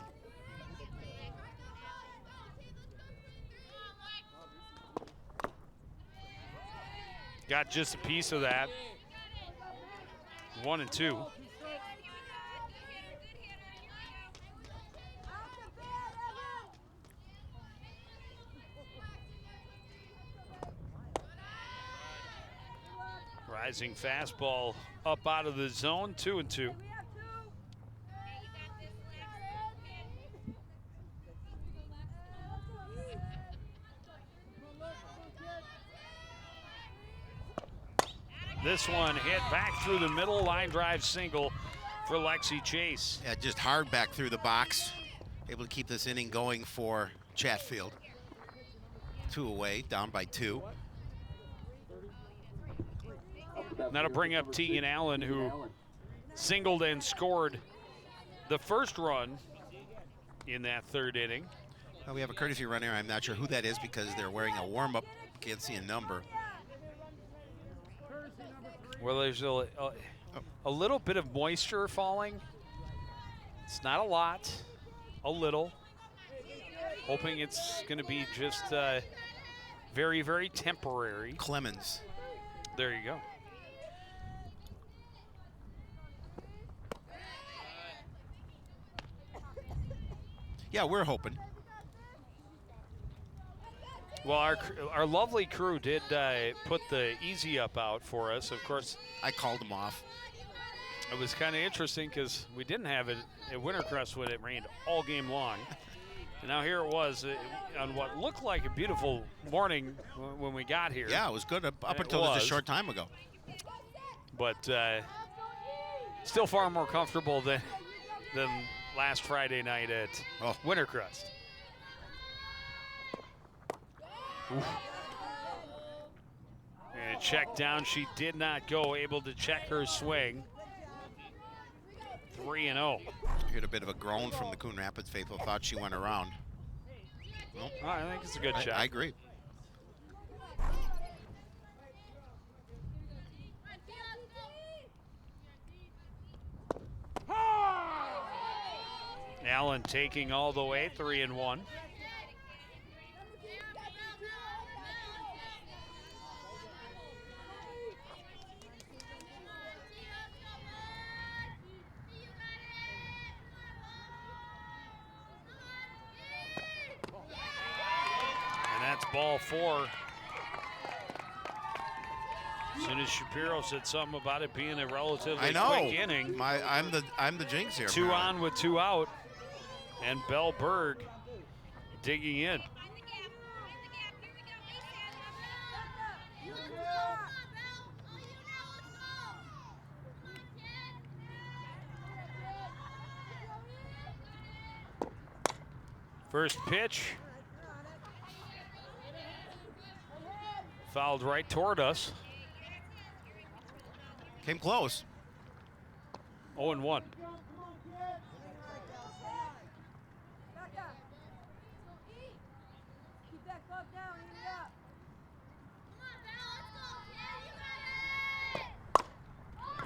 Speaker 1: Got just a piece of that. 1-2. Rising fastball up out of the zone, 2-2. This one hit back through the middle, line drive single for Lexi Chase.
Speaker 2: Yeah, just hard back through the box. Able to keep this inning going for Chatfield. 2 away, down by 2.
Speaker 1: Now to bring up Tegan Allen, who singled and scored the first run in that 3rd inning.
Speaker 2: Well, we have a courtesy runner. I'm not sure who that is because they're wearing a warm-up. Can't see a number.
Speaker 1: Well, there's a little bit of moisture falling. It's not a lot, a little. Hoping it's going to be just very, very temporary.
Speaker 2: Clemens.
Speaker 1: There you go.
Speaker 2: Yeah, we're hoping.
Speaker 1: Well, our lovely crew did put the easy up out for us. Of course,
Speaker 2: I called them off.
Speaker 1: It was kind of interesting because we didn't have it at Wintercrest when it rained all game long. And now here it was on what looked like a beautiful morning when we got here.
Speaker 2: Yeah, it was good up until just a short time ago.
Speaker 1: But still far more comfortable than last Friday night at Wintercrest. And a check down. She did not go, able to check her swing. 3-0.
Speaker 2: I heard a bit of a groan from the Coon Rapids faithful. Thought she went around. Nope.
Speaker 1: Oh, I think it's a good shot.
Speaker 2: I agree.
Speaker 1: Allen taking all the way, 3-1. That's ball 4. As soon as Shapiro said something about it being a relatively quick inning.
Speaker 2: I'm the jinx here.
Speaker 1: 2 on with 2 out. And Bell Berg digging in. First pitch. Fouled right toward us.
Speaker 2: Came close.
Speaker 1: 0-1.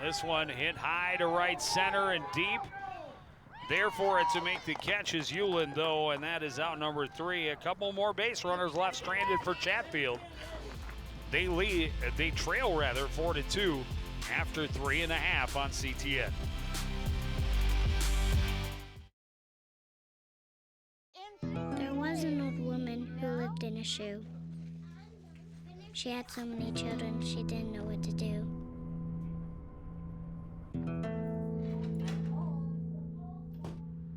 Speaker 1: This one hit high to right center and deep. There for it to make the catch is Hewland, though, and that is out number 3. A couple more base runners left stranded for Chatfield. They trail 4-2 after 3.5 on CTN.
Speaker 3: There was an old woman who lived in a shoe. She had so many children, she didn't know what to do.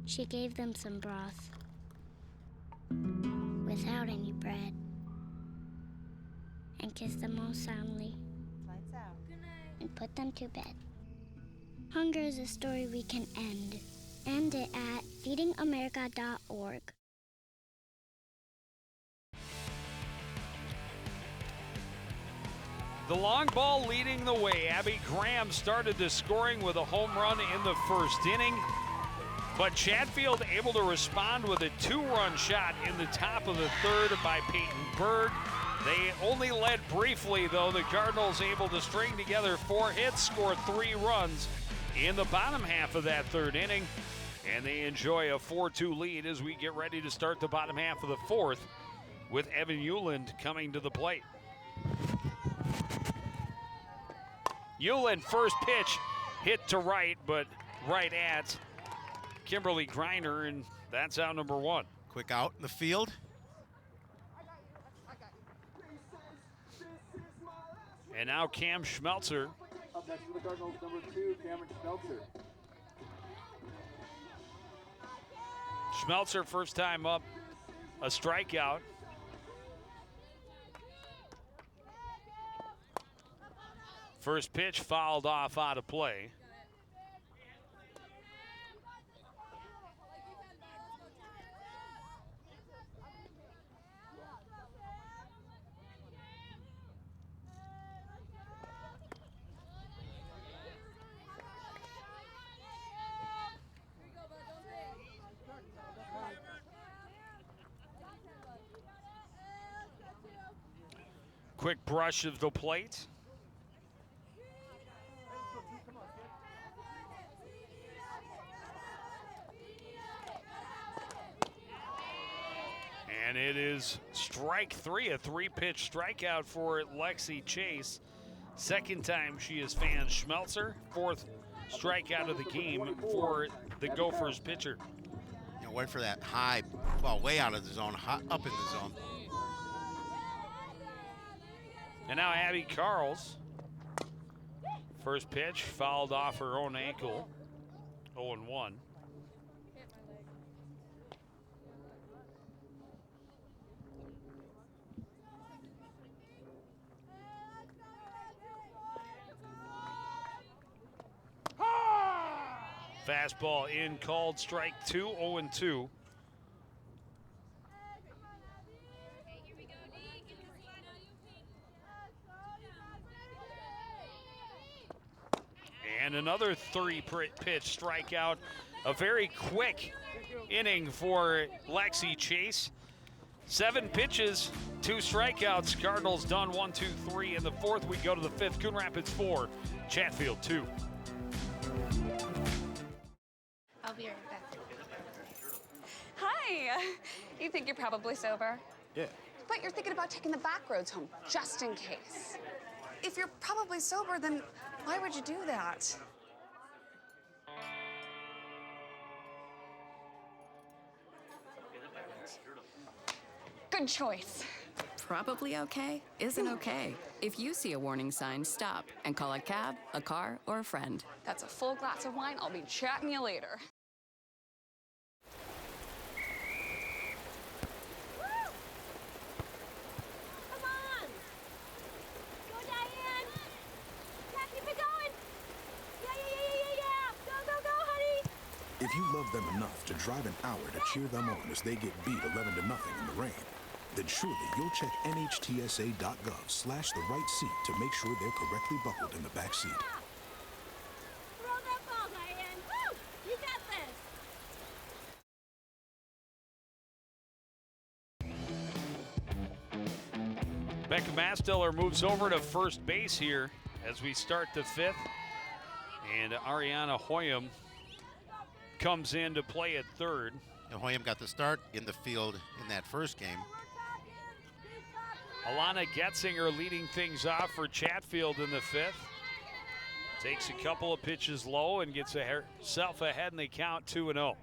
Speaker 3: She gave them some broth without any bread and kissed them all soundly and put them to bed. Hunger is a story we can end. End it at feedingamerica.org.
Speaker 1: The long ball leading the way. Abby Graham started the scoring with a home run in the first inning. But Chatfield able to respond with a 2-run shot in the top of the 3rd by Peyton Berg. They only led briefly, though. The Cardinals able to string together 4 hits, score 3 runs in the bottom half of that 3rd inning. And they enjoy a 4-2 lead as we get ready to start the bottom half of the 4th with Evan Hewland coming to the plate. Hewland, first pitch, hit to right, but right at Kimberly Griner, and that's out number 1.
Speaker 2: Quick out in the field.
Speaker 1: And now Cam Schmelzer.
Speaker 8: Up next for the Cardinals, number 2, Cameron Schmelzer.
Speaker 1: Schmelzer, first time up, a strikeout. First pitch fouled off out of play. Quick brush of the plate. And it is strike three, a three-pitch strikeout for Lexi Chase. Second time she has fanned Schmelzer. Fourth strikeout of the game for the Gophers pitcher.
Speaker 2: You know, wait for that high ball way out of the zone, up in the zone.
Speaker 1: And now Abby Carls. First pitch fouled off her own ankle. 0-1. Fastball in, called strike two, 0-2. And another three-pitch strikeout. A very quick inning for Lexi Chase. 7 pitches, 2 strikeouts. Cardinals done 1, 2, 3. In the fourth, we go to the fifth. Coon Rapids 4, Chatfield 2.
Speaker 4: I'll be right back. Hi. You think you're probably sober?
Speaker 18: Yeah.
Speaker 4: But you're thinking about taking the back roads home, just in case. If you're probably sober, then why would you do that? Good choice.
Speaker 5: Probably okay isn't okay. If you see a warning sign, stop and call a cab, a car, or a friend.
Speaker 4: That's a full glass of wine. I'll be chatting you later.
Speaker 12: If you love them enough to drive an hour to cheer them on as they get beat 11-0 in the rain, then surely you'll check nhtsa.gov/the right seat to make sure they're correctly buckled in the back seat.
Speaker 17: Throw that ball, Diane. Woo! You got this.
Speaker 1: Becca Mastiller moves over to first base here as we start the fifth. And Ariana Hoyam comes in to play at third.
Speaker 2: And Hoyam got the start in the field in that first game.
Speaker 1: Alana Getzinger leading things off for Chatfield in the fifth. Takes a couple of pitches low and gets herself ahead in the count, 2-0.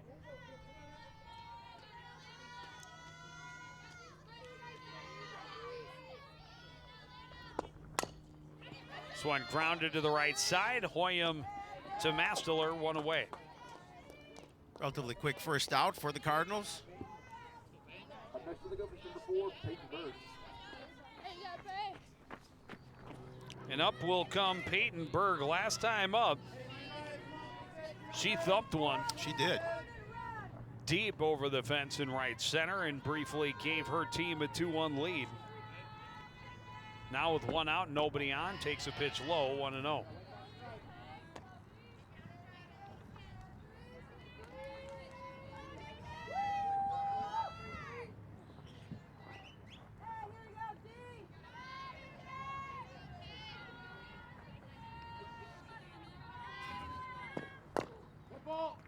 Speaker 1: This one grounded to the right side. Hoyam to Mastiller, one away.
Speaker 2: Relatively quick first out for the Cardinals.
Speaker 8: Up next to the Gophers, number 4, Peyton Berg.
Speaker 1: And up will come Peyton Berg. Last time up, she thumped one.
Speaker 2: She did.
Speaker 1: Deep over the fence in right center and briefly gave her team a 2-1 lead. Now with one out, nobody on, takes a pitch low, 1-0.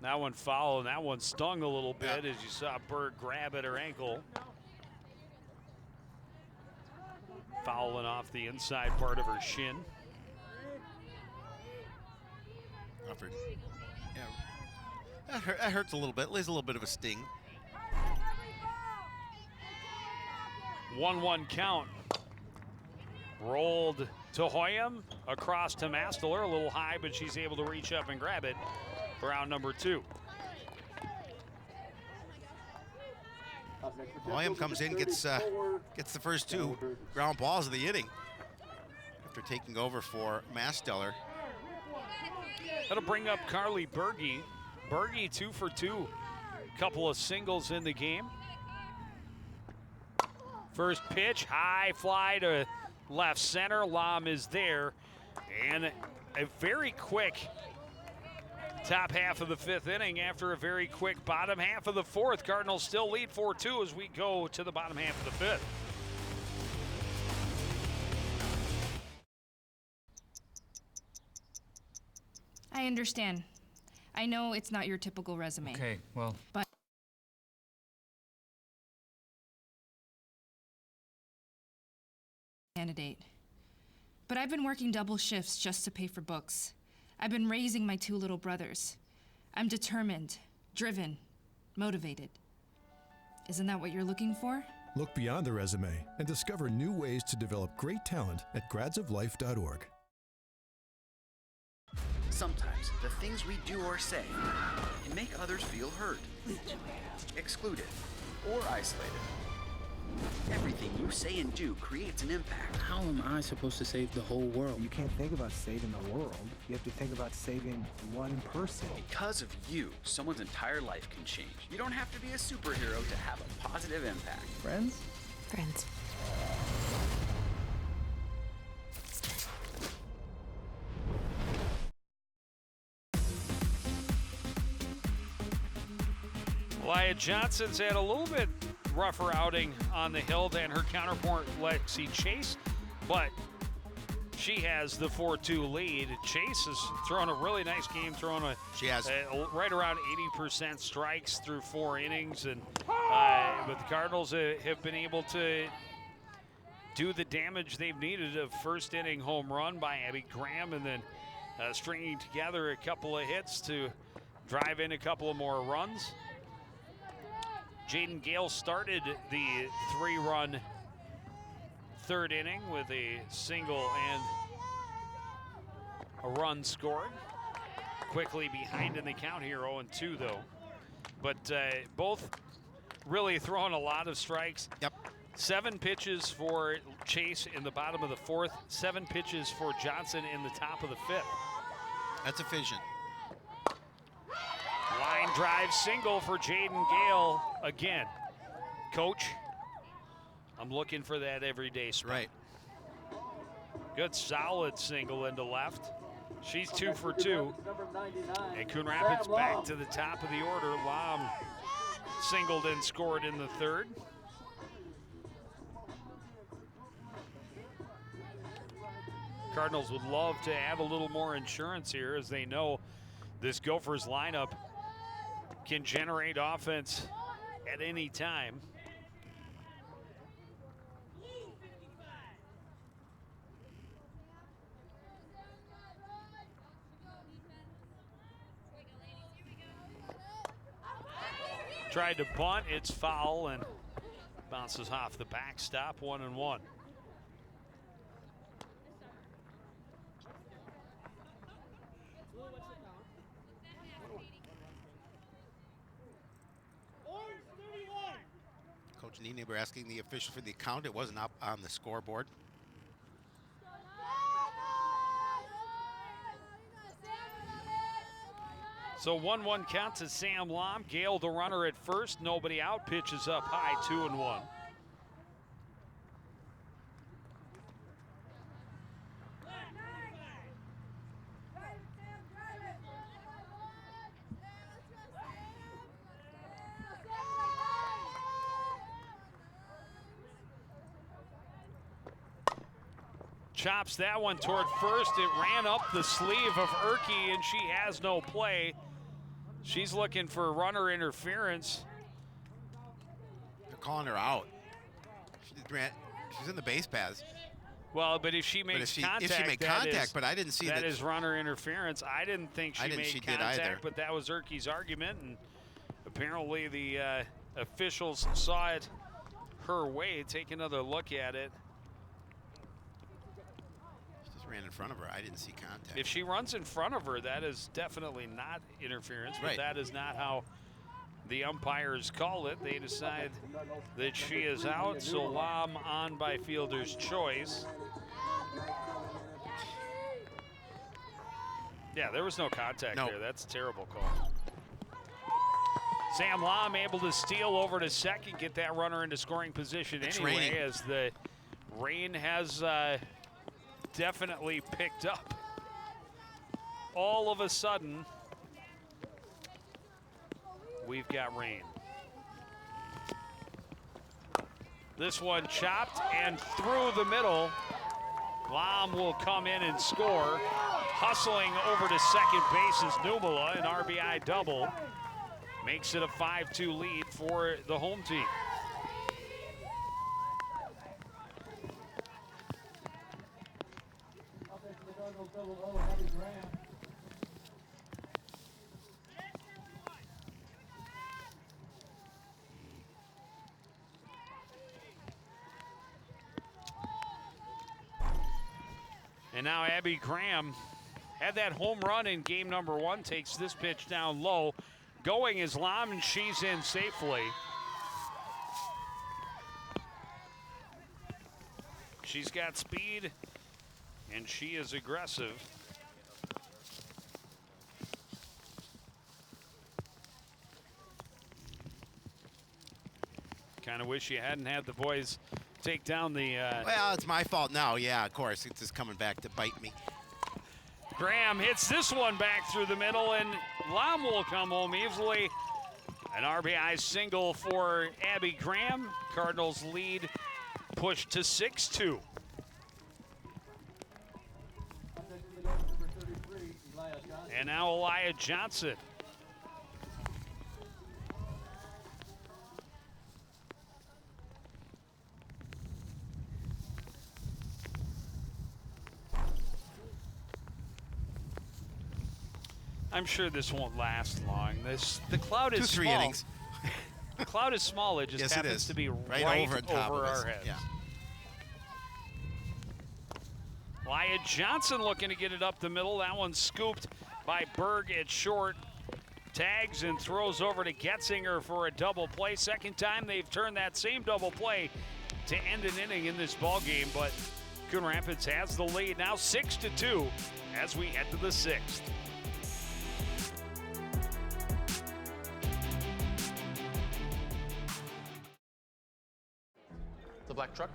Speaker 1: That one foul, and that one stung a little bit as you saw Berg grab at her ankle. Fouling off the inside part of her shin.
Speaker 2: Yeah, that hurts a little bit, leaves a little bit of a sting.
Speaker 1: 1-1 count. Rolled to Hoyam, across to Mastler, a little high, but she's able to reach up and grab it for out number 2.
Speaker 2: William comes in, gets the first 2 ground balls of the inning. after taking over for Masteller.
Speaker 1: That'll bring up Carly Berge. Berge 2 for 2. Couple of singles in the game. First pitch, high fly to left center. Lam is there. And a very quick top half of the 5th inning after a very quick bottom half of the 4th. Cardinals still lead 4-2 as we go to the bottom half of the 5th.
Speaker 6: I understand. I know it's not your typical resume.
Speaker 7: Okay, well.
Speaker 6: But candidate. But I've been working double shifts just to pay for books. I've been raising my 2 little brothers. I'm determined, driven, motivated. Isn't that what you're looking for?
Speaker 9: Look beyond the resume and discover new ways to develop great talent at gradsoflife.org.
Speaker 24: Sometimes the things we do or say can make others feel hurt, excluded, or isolated. Everything you say and do creates an impact.
Speaker 25: How am I supposed to save the whole world?
Speaker 15: You can't think about saving the world. You have to think about saving one person.
Speaker 24: Because of you, someone's entire life can change. You don't have to be a superhero to have a positive impact.
Speaker 15: Friends?
Speaker 6: Friends.
Speaker 1: Elia Johnson's had a little bit rougher outing on the hill than her counterpart Lexi Chase, but she has the 4-2 lead. Chase has thrown a really nice game, throwing right around 80% strikes through 4 innings, and but the Cardinals have been able to do the damage they've needed. A first inning home run by Abby Graham, and then stringing together a couple of hits to drive in a couple of more runs. Jaden Gale started the 3-run 3rd inning with a single and a run scored. Quickly behind in the count here, 0-2 though. But both really throwing a lot of strikes.
Speaker 2: Yep.
Speaker 1: 7 pitches for Chase in the bottom of the 4th, 7 pitches for Johnson in the top of the 5th.
Speaker 2: That's efficient.
Speaker 1: Line drive single for Jaden Gale again. Coach, I'm looking for that everyday spot.
Speaker 2: Right.
Speaker 1: Good solid single into left. She's 2 for 2. And Coon Rapids back to the top of the order. Lam singled and scored in the 3rd. Cardinals would love to add a little more insurance here, as they know this Gophers lineup can generate offense at any time. Tried to bunt, it's foul, and bounces off the backstop, 1-1.
Speaker 2: Coach Nienaber asking the official for the count. It wasn't up on the scoreboard.
Speaker 1: So 1-1 count to Sam Lam. Gale, the runner at first. Nobody out. Pitches up high, 2-1. Chops that one toward first. It ran up the sleeve of Erke, and she has no play. She's looking for runner interference.
Speaker 2: They're calling her out. She's in the base paths.
Speaker 1: Well, but if she makes contact,
Speaker 2: if she made contact, but I didn't see that.
Speaker 1: That is runner interference. I didn't think she made contact, but that was Erke's argument, and apparently the officials saw it her way. Take another look at it.
Speaker 2: Ran in front of her. I didn't see contact.
Speaker 1: If she runs in front of her, that is definitely not interference, but that is not how the umpires call it. They decide that she is out, so Lam on by fielder's choice. Yeah, there was no contact
Speaker 2: No.
Speaker 1: there. That's a terrible call. Sam Lam able to steal over to second, get that runner into scoring position
Speaker 2: It's
Speaker 1: anyway,
Speaker 2: raining.
Speaker 1: as the rain has definitely picked up. All of a sudden, we've got rain. This one chopped and through the middle. Lam will come in and score. Hustling over to second base is Numala, an RBI double. Makes it a 5-2 lead for the home team. And now Abby Graham had that home run in game number 1, takes this pitch down low. Going is Lam, and she's in safely. She's got speed, and she is aggressive. Kind of wish you hadn't had the boys take down the...
Speaker 2: Well, it's my fault now. Yeah, of course. It's just coming back to bite me.
Speaker 1: Graham hits this one back through the middle, and Lam will come home easily. An RBI single for Abby Graham. Cardinals lead pushed to 6-2. And now Elia Johnson. I'm sure this won't last long. The cloud is
Speaker 2: 2-3
Speaker 1: small.
Speaker 2: innings.
Speaker 1: The cloud is small. It just
Speaker 2: Yes,
Speaker 1: happens
Speaker 2: it is.
Speaker 1: to be right
Speaker 2: over on top
Speaker 1: over
Speaker 2: of us.
Speaker 1: our heads.
Speaker 2: Yeah.
Speaker 1: Elia Johnson looking to get it up the middle. That one scooped by Berg at short. Tags and throws over to Getzinger for a double play. Second time they've turned that same double play to end an inning in this ball game, but Coon Rapids has the lead now 6-2 as we head to the 6th.
Speaker 19: The black truck?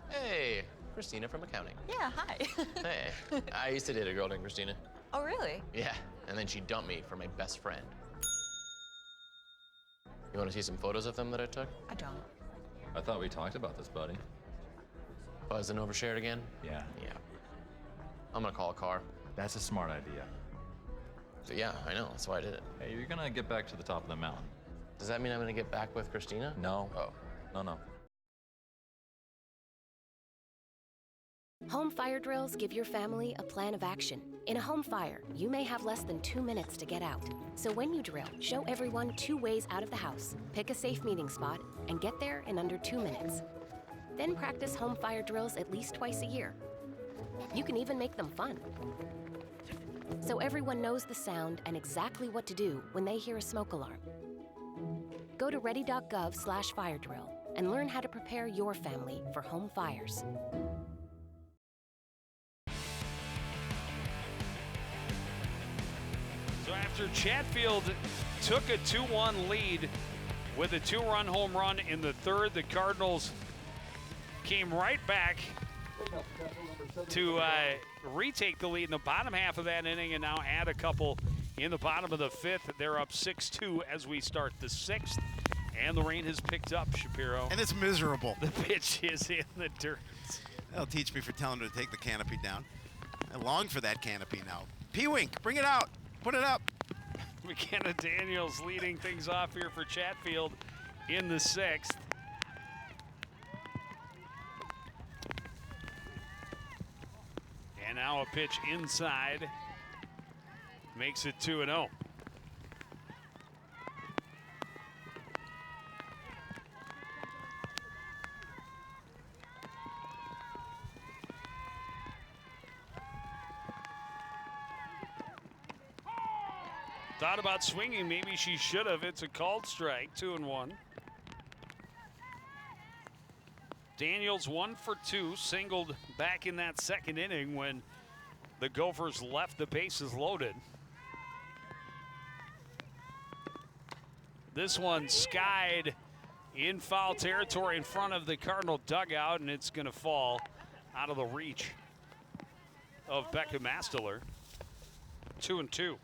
Speaker 19: Hey, Christina from accounting.
Speaker 7: Yeah, hi.
Speaker 19: Hey, I used to date a girl named Christina.
Speaker 7: Oh, really?
Speaker 19: Yeah, and then she dumped me for my best friend. You want to see some photos of them that I took?
Speaker 7: I don't.
Speaker 10: I thought we talked about this, buddy.
Speaker 19: Buzzed and overshared again?
Speaker 10: Yeah.
Speaker 19: Yeah. I'm gonna call a car.
Speaker 10: That's a smart idea.
Speaker 19: So yeah, I know, that's why I did it.
Speaker 10: Hey, you're gonna get back to the top of the mountain.
Speaker 19: Does that mean I'm gonna get back with Christina?
Speaker 10: No.
Speaker 19: Oh.
Speaker 10: No.
Speaker 11: Home fire drills give your family a plan of action. In a home fire, you may have less than 2 minutes to get out. So when you drill, show everyone 2 ways out of the house, pick a safe meeting spot, and get there in under 2 minutes. Then practice home fire drills at least twice a year. You can even make them fun. So everyone knows the sound and exactly what to do when they hear a smoke alarm. Go to ready.gov/fire drill and learn how to prepare your family for home fires.
Speaker 1: So after Chatfield took a 2-1 lead with a 2-run home run in the 3rd, the Cardinals came right back to retake the lead in the bottom half of that inning and now add a couple in the bottom of the 5th. They're up 6-2 as we start the 6th, and the rain has picked up, Shapiro.
Speaker 2: And it's miserable.
Speaker 1: The pitch is in the dirt.
Speaker 2: That'll teach me for telling her to take the canopy down. I long for that canopy now. P-Wink, bring it out. Put it up.
Speaker 1: McKenna Daniels leading things off here for Chatfield in the 6th. And now a pitch inside. Makes it 2-0. Thought about swinging, maybe she should have. It's a called strike, 2-1. Daniels 1 for 2, singled back in that 2nd inning when The Gophers left the bases loaded. This one skied in foul territory in front of the Cardinal dugout, and it's going to fall out of the reach of Becca Masteler. 2-2.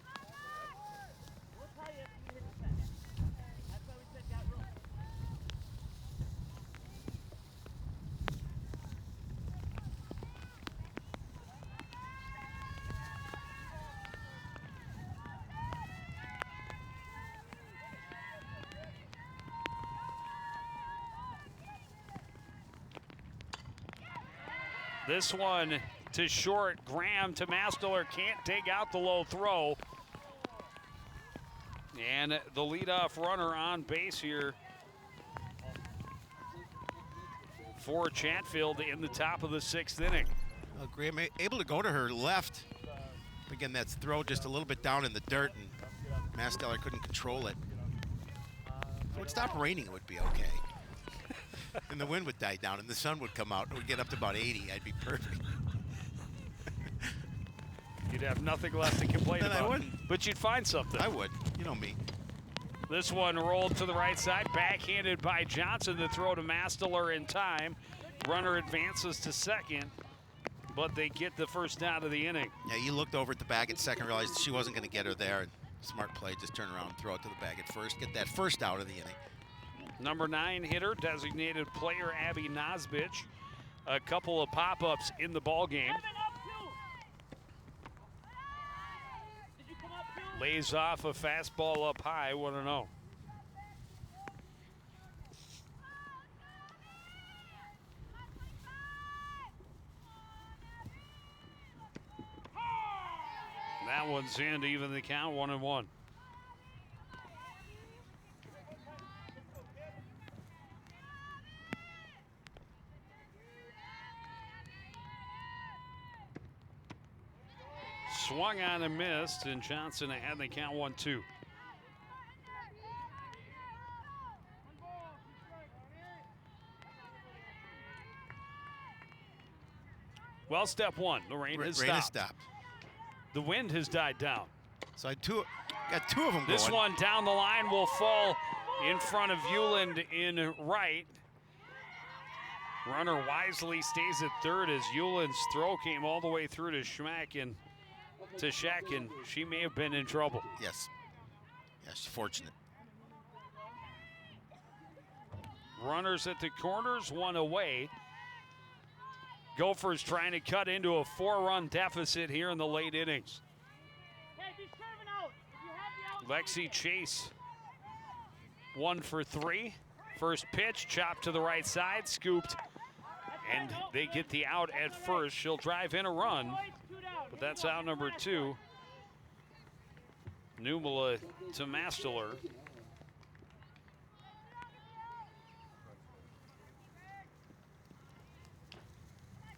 Speaker 1: This one to short. Graham to Masteler, can't take out the low throw. And the leadoff runner on base here for Chatfield in the top of the 6th inning.
Speaker 2: Graham able to go to her left. Again, that's throw just a little bit down in the dirt, and Masteler couldn't control it. If it would stop raining, it would be okay. And the wind would die down, and the sun would come out. It would get up to about 80. I'd be perfect.
Speaker 1: You'd have nothing left to complain
Speaker 2: Then
Speaker 1: about.
Speaker 2: I wouldn't.
Speaker 1: But you'd find something.
Speaker 2: I would. You know me.
Speaker 1: This one rolled to the right side, backhanded by Johnson. The throw to Masteler in time. Runner advances to second, but they get the first out of the inning.
Speaker 2: Yeah, you looked over at the bag at second, realized she wasn't going to get her there. And smart play, just turn around and throw it to the bag at first. Get that first out of the inning.
Speaker 1: Number 9 hitter, designated player Abby Nosbich. A couple of pop-ups in the ball game. Lays off a fastball up high, 1-0. That one's in to even the count, 1-1. Swung on and missed, and Johnson had the count 1-2. Well, step one, the rain has stopped. The wind has died down.
Speaker 2: So I got two of them
Speaker 1: This
Speaker 2: going.
Speaker 1: one down the line will fall in front of Hewland in right. Runner wisely stays at third as Hewland's throw came all the way through to Schmack and to Shack, and she may have been in trouble.
Speaker 2: Yes. Yes, fortunate.
Speaker 1: Runners at the corners, one away. Gophers trying to cut into a 4-run deficit here in the late innings. Lexi Chase, 1 for 3. First pitch, chopped to the right side, scooped, and they get the out at first. She'll drive in a run, but that's out number 2. Numala to Masteler.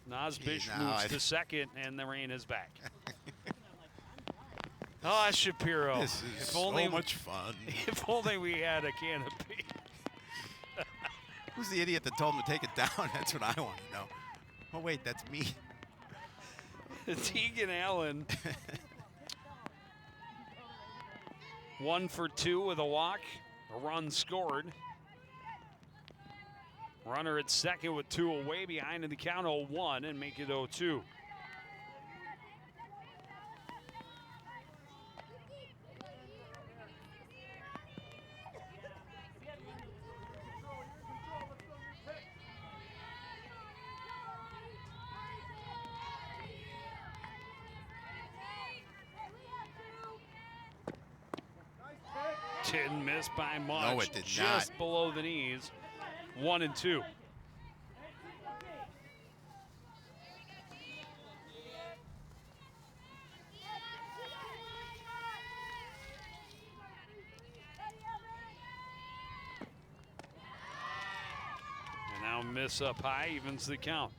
Speaker 1: Nosbich moves to second, and the rain is back. Oh, Shapiro.
Speaker 2: This is so much fun.
Speaker 1: If only we had a canopy.
Speaker 2: Who's the idiot that told him to take it down? That's what I want to know. Oh, wait, that's me.
Speaker 1: Tegan Allen. 1 for 2 with a walk. A run scored. Runner at second with 2 away, behind in the count 0-1 and make it 0-2. Didn't miss by much.
Speaker 2: No, it did
Speaker 1: just
Speaker 2: not.
Speaker 1: below the knees. 1-2. And now miss up high, evens the count.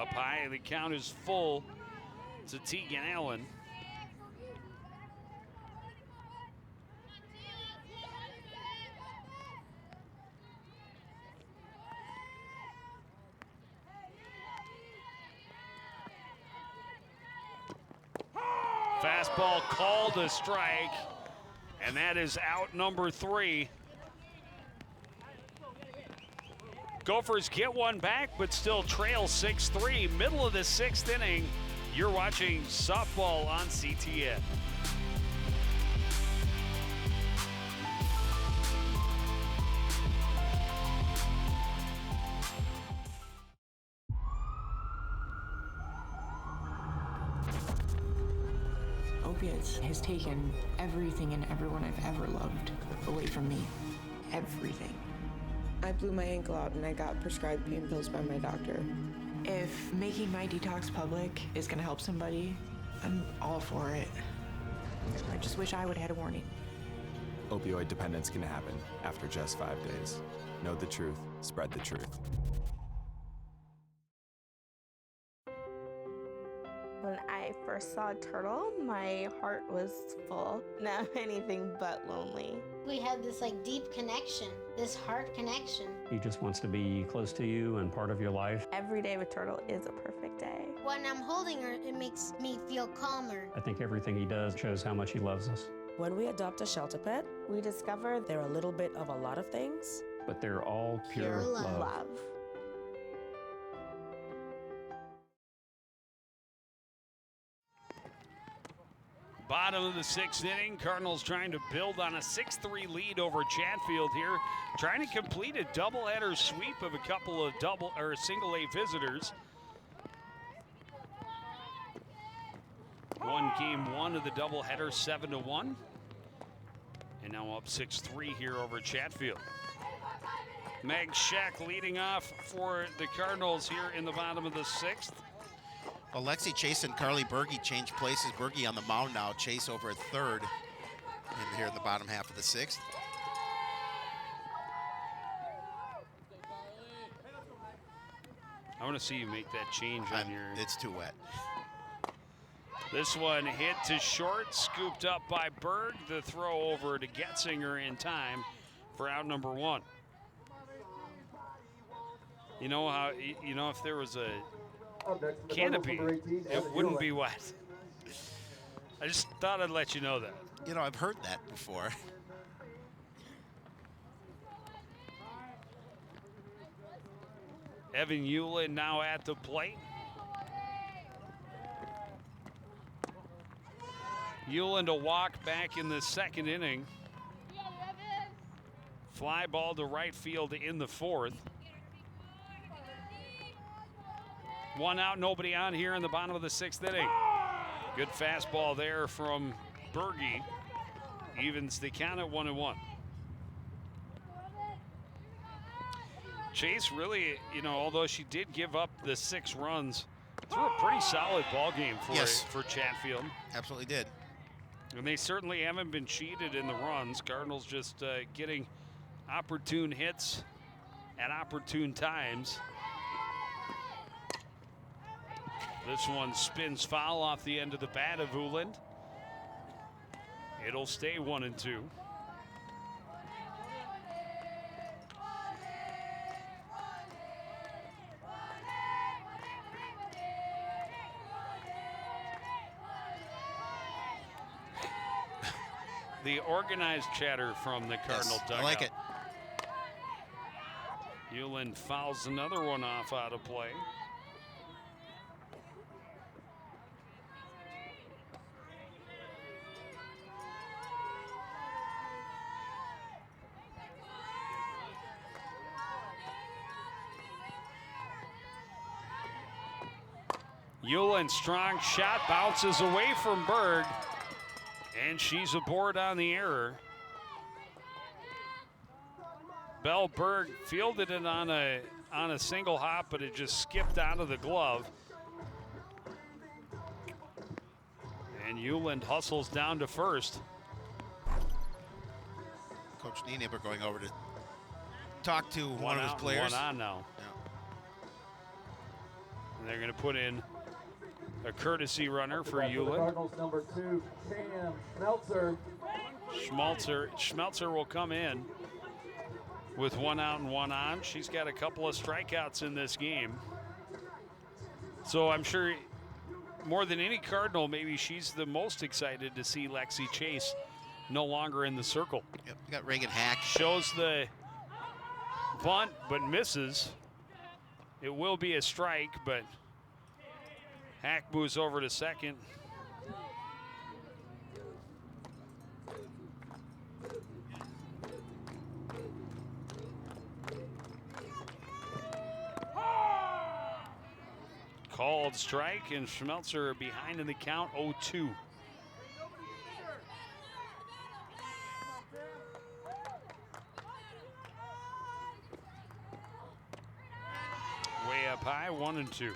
Speaker 1: up high. The count is full to Tegan Allen. Fastball called a strike, and that is out number 3. Gophers get one back, but still trail 6-3. Middle of the 6th inning. You're watching softball on CTN.
Speaker 7: Opiates has taken everything and everyone I've ever loved away from me. Everything.
Speaker 13: I blew my ankle out and I got prescribed pain pills by my doctor.
Speaker 7: If making my detox public is gonna help somebody, I'm all for it. I just wish I would have had a warning.
Speaker 14: Opioid dependence can happen after just 5 days. Know the truth, spread the truth.
Speaker 13: When I first saw a turtle, my heart was full. Now I'm anything but lonely.
Speaker 16: We have this deep connection, this heart connection.
Speaker 20: He just wants to be close to you and part of your life.
Speaker 13: Every day with Turtle is a perfect day.
Speaker 16: When I'm holding her, it makes me feel calmer.
Speaker 20: I think everything he does shows how much he loves us.
Speaker 26: When we adopt a shelter pet, we discover they're a little bit of a lot of things.
Speaker 20: But they're all pure love.
Speaker 1: Bottom of the 6th inning, Cardinals trying to build on a 6-3 lead over Chatfield here, trying to complete a doubleheader sweep of a couple of single A visitors. Won game 1 of the doubleheader 7-1, and now up 6-3 here over Chatfield. Meg Scheck leading off for the Cardinals here in the bottom of the 6th.
Speaker 2: Alexi Chase and Carly Berge change places. Berge on the mound now. Chase over at third. And here in the bottom half of the 6th.
Speaker 1: I want to see you make that change on your...
Speaker 2: It's too wet.
Speaker 1: This one hit to short, scooped up by Berg. The throw over to Getzinger in time for out number 1. You know how, if there was a canopy, it wouldn't be wet. I just thought I'd let you know that.
Speaker 2: I've heard that before.
Speaker 1: Evan Eulin now at the plate. Eulin to walk back in the 2nd inning. Fly ball to right field in the 4th. 1 out, nobody on here in the bottom of the 6th inning. Good fastball there from Berge. Evens the count at 1-1. Chase really, although she did give up the 6 runs, threw a pretty solid ball game for Chatfield.
Speaker 2: Absolutely did.
Speaker 1: And they certainly haven't been cheated in the runs. Cardinals just getting opportune hits at opportune times. This one spins foul off the end of the bat of Uland. It'll stay 1-2. The organized chatter from the Cardinal dugout.
Speaker 2: I like it.
Speaker 1: Uland fouls another one off out of play. Uland, strong shot, bounces away from Berg, and she's aboard on the error. Belle Berg fielded it on a single hop, but it just skipped out of the glove. And Uland hustles down to first.
Speaker 2: Coach Nienaber going over to talk to one of his players.
Speaker 1: One on now.
Speaker 2: Yeah.
Speaker 1: And they're going to put in a courtesy runner for
Speaker 8: The
Speaker 1: Hewlett.
Speaker 8: Cardinals, number 2, Cam Schmelzer.
Speaker 1: Schmelzer will come in with 1 out and 1 on. She's got a couple of strikeouts in this game. So I'm sure more than any Cardinal, maybe she's the most excited to see Lexi Chase no longer in the circle.
Speaker 2: Yep, we got Reagan Hack.
Speaker 1: Shows the bunt, but misses. It will be a strike, but Hack moves over to second. Called strike, and Schmelzer behind in the count, 0-2. Way up high, 1-2.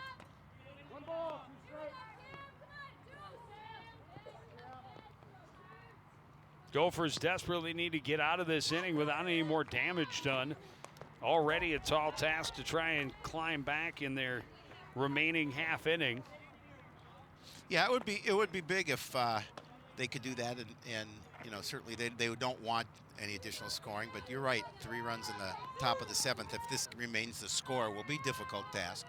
Speaker 1: Gophers desperately need to get out of this inning without any more damage done. Already a tall task to try and climb back in their remaining half inning.
Speaker 2: Yeah, it would be big if they could do that, and you know, certainly they don't want any additional scoring. But you're right, 3 runs in the top of the 7th. If this remains the score, will be a difficult task.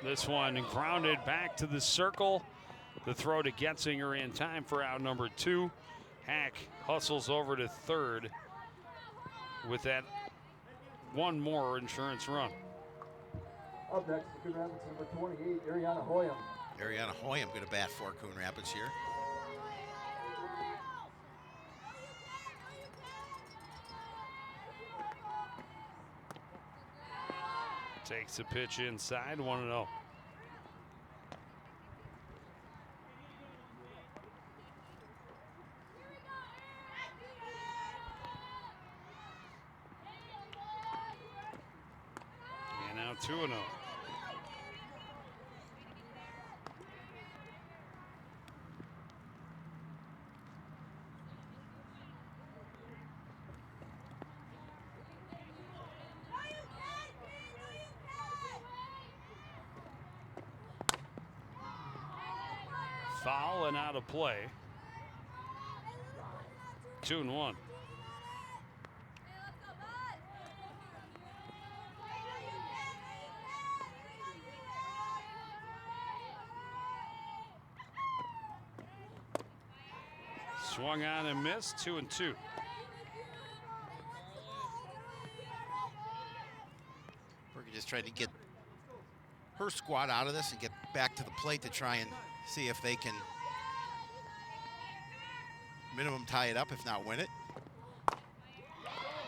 Speaker 1: This one grounded back to the circle. The throw to Getzinger in time for out number 2. Hack hustles over to third with that one more insurance run.
Speaker 8: Up next, the Coon Rapids, number 28, Ariana Hoyam.
Speaker 2: Ariana Hoyam going to bat for Coon Rapids here.
Speaker 1: Takes the pitch inside, 1-0. And now 2-0. Foul and out of play. 2-1. Swung on and missed, 2-2.
Speaker 2: We're just trying to get her squad out of this and get back to the plate to try and see if they can minimum tie it up, if not win it.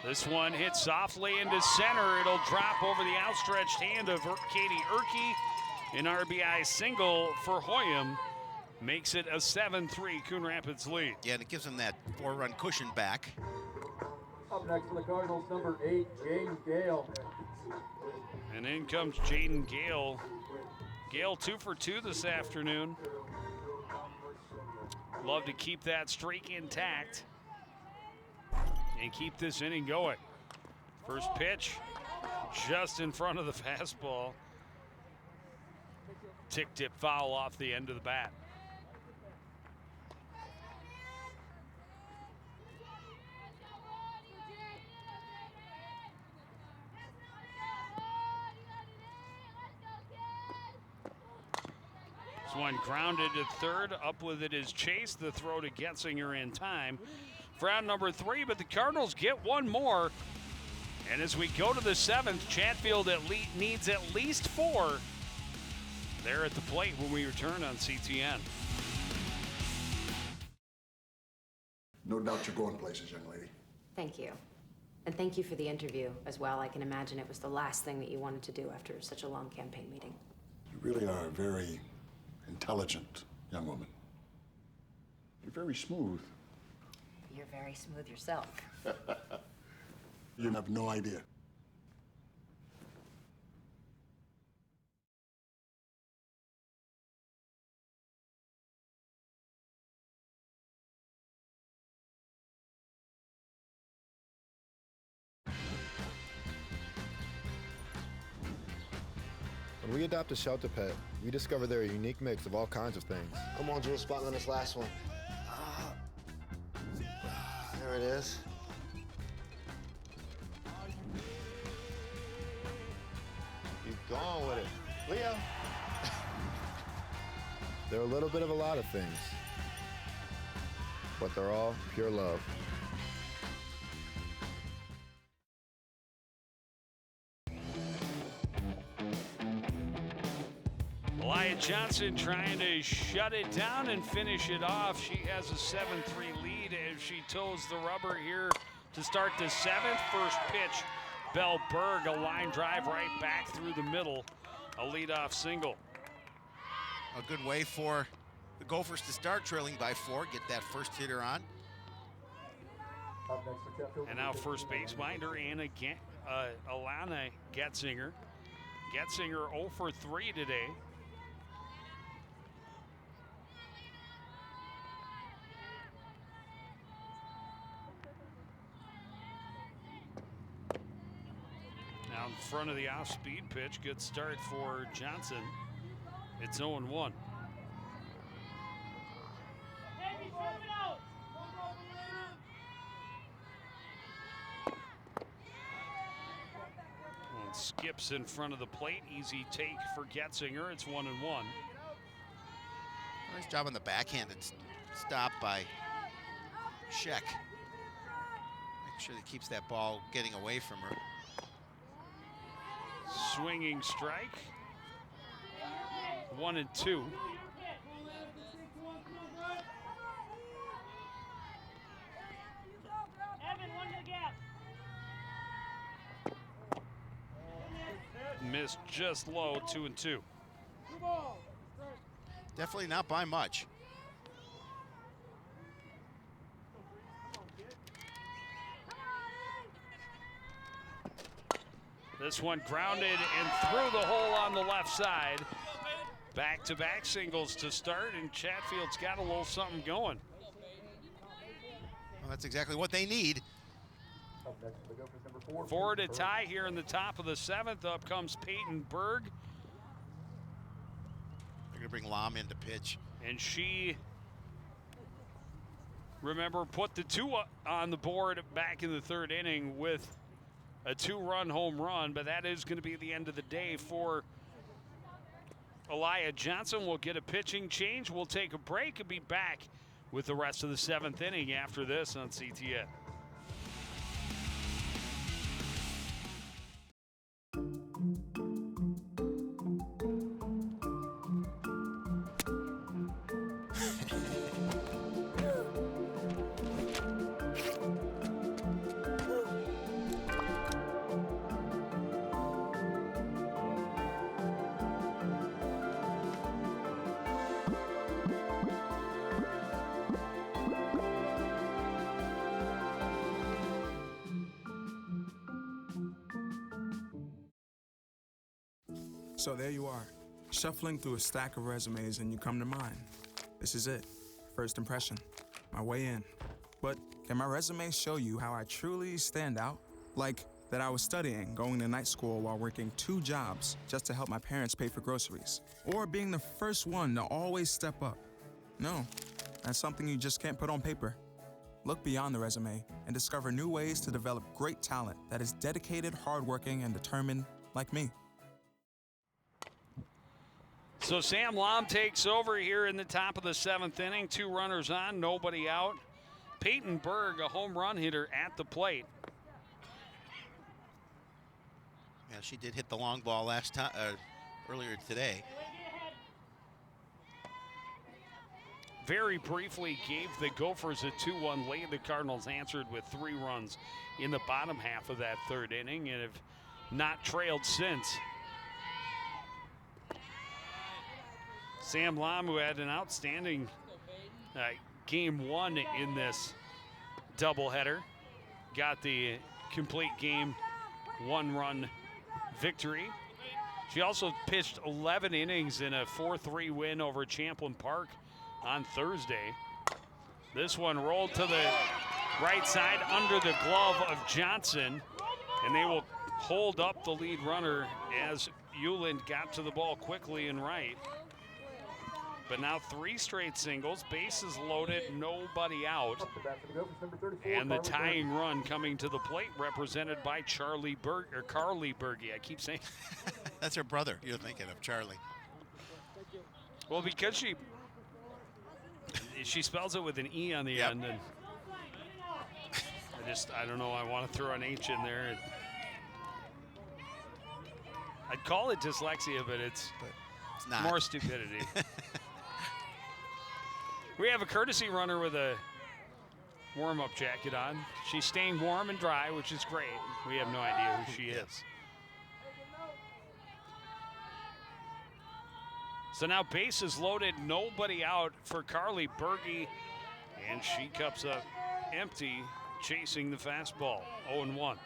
Speaker 1: This one hits softly into center. It'll drop over the outstretched hand of Katie Erke. An RBI single for Hoyam makes it a 7-3 Coon Rapids lead.
Speaker 2: Yeah, and it gives them that 4-run cushion back.
Speaker 8: Up next for the Cardinals, number 8, Jaden Gale.
Speaker 1: And in comes Jaden Gale. Gale 2 for 2 this afternoon. Love to keep that streak intact and keep this inning going. First pitch, just in front of the fastball. Tick tip foul off the end of the bat. This one grounded to third. Up with it is Chase. The throw to Getzinger in time for out number 3, but the Cardinals get one more. And as we go to the 7th, Chatfield needs at least 4. They're at the plate when we return on CTN.
Speaker 12: No doubt you're going places, young lady.
Speaker 3: Thank you. And thank you for the interview as well. I can imagine it was the last thing that you wanted to do after such a long campaign meeting.
Speaker 12: You really are a very intelligent young woman. You're very smooth.
Speaker 3: You're very smooth yourself.
Speaker 12: You have no idea.
Speaker 4: When we adopt a shelter pet, we discover they're a unique mix of all kinds of things.
Speaker 5: Come on, Drew, spot on this last one. There it is.
Speaker 4: Keep going with it. Leo! They're a little bit of a lot of things, but they're all pure love.
Speaker 1: Elia Johnson trying to shut it down and finish it off. She has a 7-3 lead as she toes the rubber here to start the seventh. First pitch, Bell Berg, a line drive right back through the middle, a leadoff single.
Speaker 2: A good way for the Gophers to start trailing by 4, get that first hitter on.
Speaker 1: And now first base minder Alana Getzinger. Getzinger 0 for 3 today. Now in front of the off-speed pitch, good start for Johnson. It's 0-1. Skips in front of the plate. Easy take for Getzinger. It's 1-1.
Speaker 2: Nice job on the backhanded stop by Sheck. Make sure he keeps that ball getting away from her.
Speaker 1: Swinging strike. 1-2. Missed just low, 2-2.
Speaker 2: Definitely not by much.
Speaker 1: This one grounded and through the hole on the left side. Back-to-back singles to start, and Chatfield's got a little something going.
Speaker 2: Well, that's exactly what they need.
Speaker 1: Four to tie here in the top of the seventh. Up comes Peyton Berg.
Speaker 2: They're going to bring Lam in to pitch.
Speaker 1: And she, remember, put the 2 on the board back in the third inning with a 2-run home run, but that is going to be the end of the day for Elia Johnson. Will get a pitching change. We'll take a break and be back with the rest of the seventh inning after this on CTN.
Speaker 18: So there you are, shuffling through a stack of resumes and you come to mine. This is it, first impression, my way in. But can my resume show you how I truly stand out? Like that I was studying, going to night school while working 2 jobs just to help my parents pay for groceries. Or being the first one to always step up. No, that's something you just can't put on paper. Look beyond the resume and discover new ways to develop great talent that is dedicated, hardworking, and determined like me.
Speaker 1: So Sam Lam takes over here in the top of the seventh inning. 2 runners on, nobody out. Peyton Berg, a home run hitter at the plate.
Speaker 2: Yeah, she did hit the long ball last time, earlier today.
Speaker 1: Very briefly gave the Gophers a 2-1 lead. The Cardinals answered with 3 runs in the bottom half of that third inning and have not trailed since. Sam Lam, who had an outstanding game 1 in this doubleheader, got the complete game 1-run victory. She also pitched 11 innings in a 4-3 win over Champlin Park on Thursday. This one rolled to the right side under the glove of Johnson, and they will hold up the lead runner as Euland got to the ball quickly and right. But now 3 straight singles, bases loaded, nobody out. And the tying run coming to the plate, represented by Carly Berge. I keep saying.
Speaker 2: That's her brother you're thinking of, Charlie.
Speaker 1: Well, because she spells it with an E on the end, and I don't know, I want to throw an H in there. I'd call it dyslexia, but it's
Speaker 2: not.
Speaker 1: More stupidity. We have a courtesy runner with a warm-up jacket on. She's staying warm and dry, which is great. We have no idea who she is. So now bases loaded, nobody out for Carly Berge, and she cups up empty, chasing the fastball, 0-1.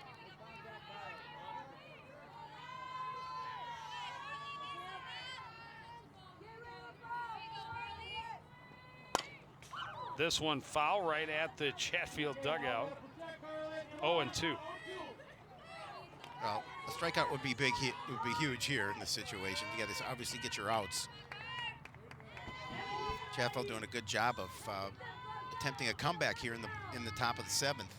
Speaker 1: This one foul right at the Chatfield dugout, 0-2.
Speaker 2: Well, a strikeout would be huge here in this situation. You got to obviously get your outs. Chatfield doing a good job of attempting a comeback here in the top of the 7th.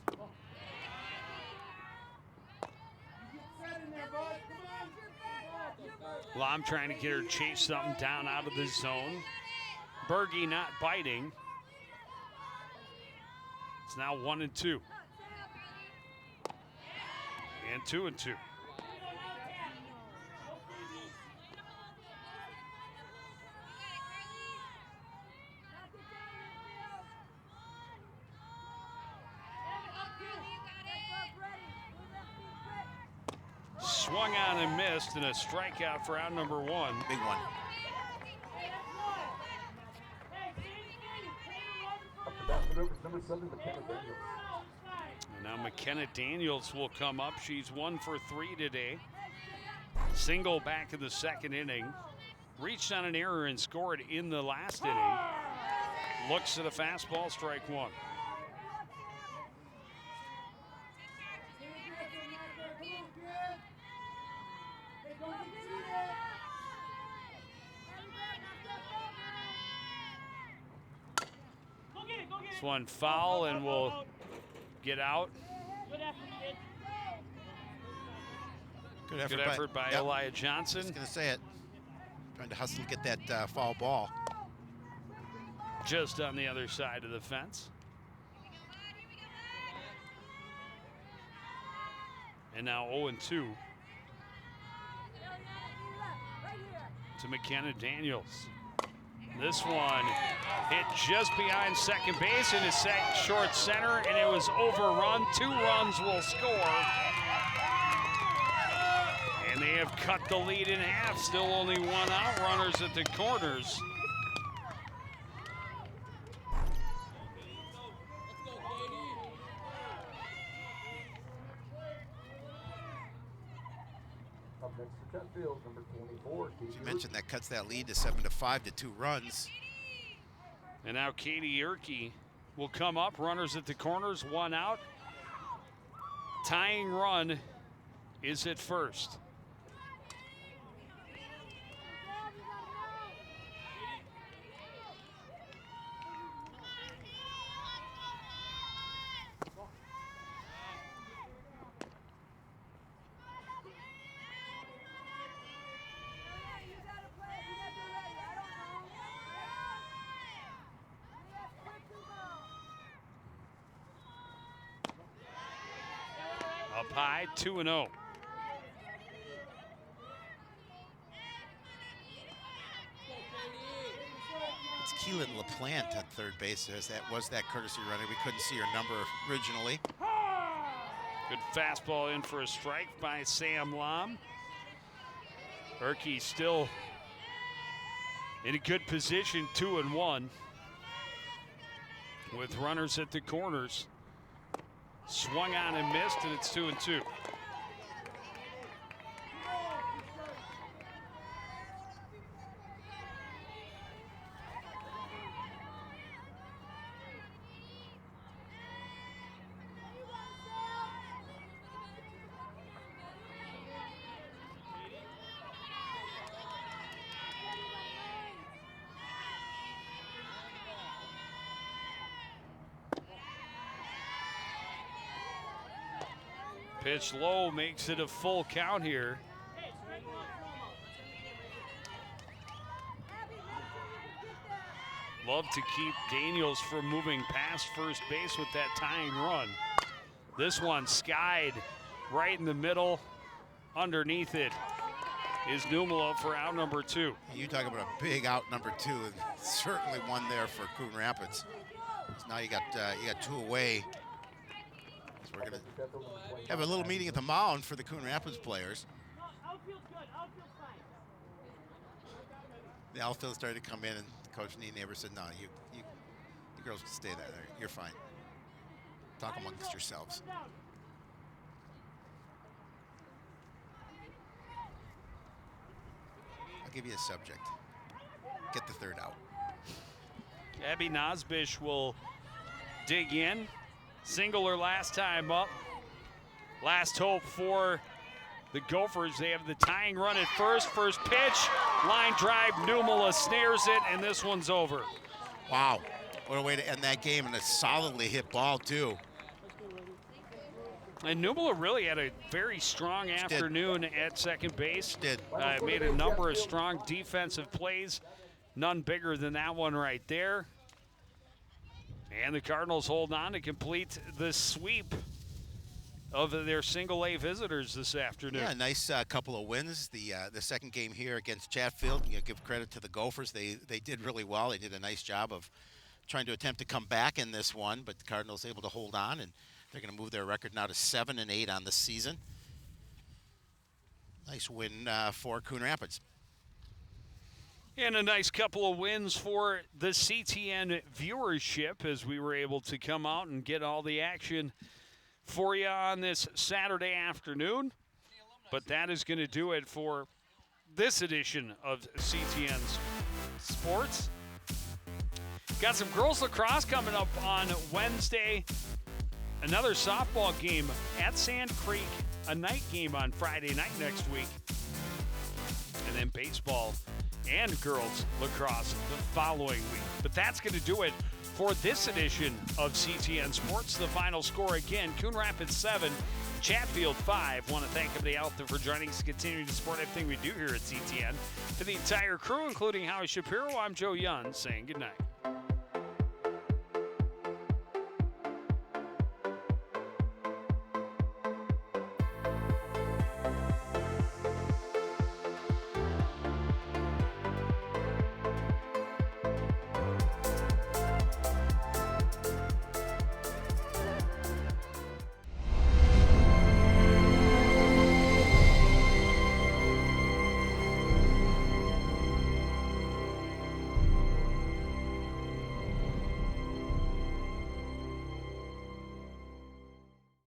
Speaker 1: Lom trying to get her to chase something down out of the zone. Berge not biting. It's now 1-2. And 2-2. Swung on and missed, and a strikeout for out number 1.
Speaker 2: Big one.
Speaker 1: And now McKenna Daniels will come up. She's 1 for 3 today. Single back in the 2nd inning. Reached on an error and scored in the last inning. Looks at a fastball, strike 1. This one foul and will get out.
Speaker 2: Good
Speaker 1: effort by Elia Johnson.
Speaker 2: I was going to say it. Trying to hustle to get that foul ball.
Speaker 1: Just on the other side of the fence. And now 0-2 to McKenna Daniels. This one hit just behind second base into short center, and it was overrun. 2 runs will score. And they have cut the lead in half. Still only 1 out. Runners at the corners.
Speaker 8: Up next for Chatfield, number 24.
Speaker 2: As you mentioned, that cuts that lead to 7-5 to 2 runs.
Speaker 1: And now Katie Yerke will come up. Runners at the corners, 1 out. Tying run is at first. Up high, 2-0.
Speaker 2: It's Keelan LaPlante on third base. That was that courtesy runner. We couldn't see her number originally.
Speaker 1: Good fastball in for a strike by Sam Lom. Yerke still in a good position, 2-1. With runners at the corners. Swung on and missed, and it's 2-2. Pitch low makes it a full count here. Love to keep Daniels from moving past first base with that tying run. This one skied right in the middle. Underneath it is Numalo for out number 2.
Speaker 2: You talk about a big out number 2, and certainly one there for Coon Rapids. So now you got 2 away. So we're gonna have a little meeting at the mound for the Coon Rapids players. The outfield started to come in, and Coach Neighbor said, "No, you girls can stay there. You're fine. Talk amongst yourselves." I'll give you a subject. Get the third out.
Speaker 1: Abby Nosbish will dig in. Single her last time up. Last hope for the Gophers. They have the tying run at first. First pitch, line drive, Numala snares it, and this one's over.
Speaker 2: Wow, what a way to end that game, and a solidly hit ball too.
Speaker 1: And Numala really had a very strong afternoon at second base. Made a number of strong defensive plays. None bigger than that one right there. And the Cardinals hold on to complete the sweep of their single-A visitors this afternoon.
Speaker 2: Yeah, nice couple of wins. The second game here against Chatfield, you give credit to the Gophers. They did really well. They did a nice job of trying to attempt to come back in this one, but the Cardinals able to hold on, and they're going to move their record now to 7-8 on the season. Nice win for Coon Rapids.
Speaker 1: And a nice couple of wins for the CTN viewership as we were able to come out and get all the action for you on this Saturday afternoon. But that is going to do it for this edition of CTN's Sports. Got some girls lacrosse coming up on Wednesday. Another softball game at Sand Creek. A night game on Friday night next week. And then baseball and girls lacrosse the following week. But that's going to do it for this edition of CTN Sports. The final score again, Coon Rapids 7, Chatfield 5. Want to thank everybody out there for joining us, continuing to support everything we do here at CTN. To the entire crew, including Howie Shapiro, I'm Joe Young, saying goodnight.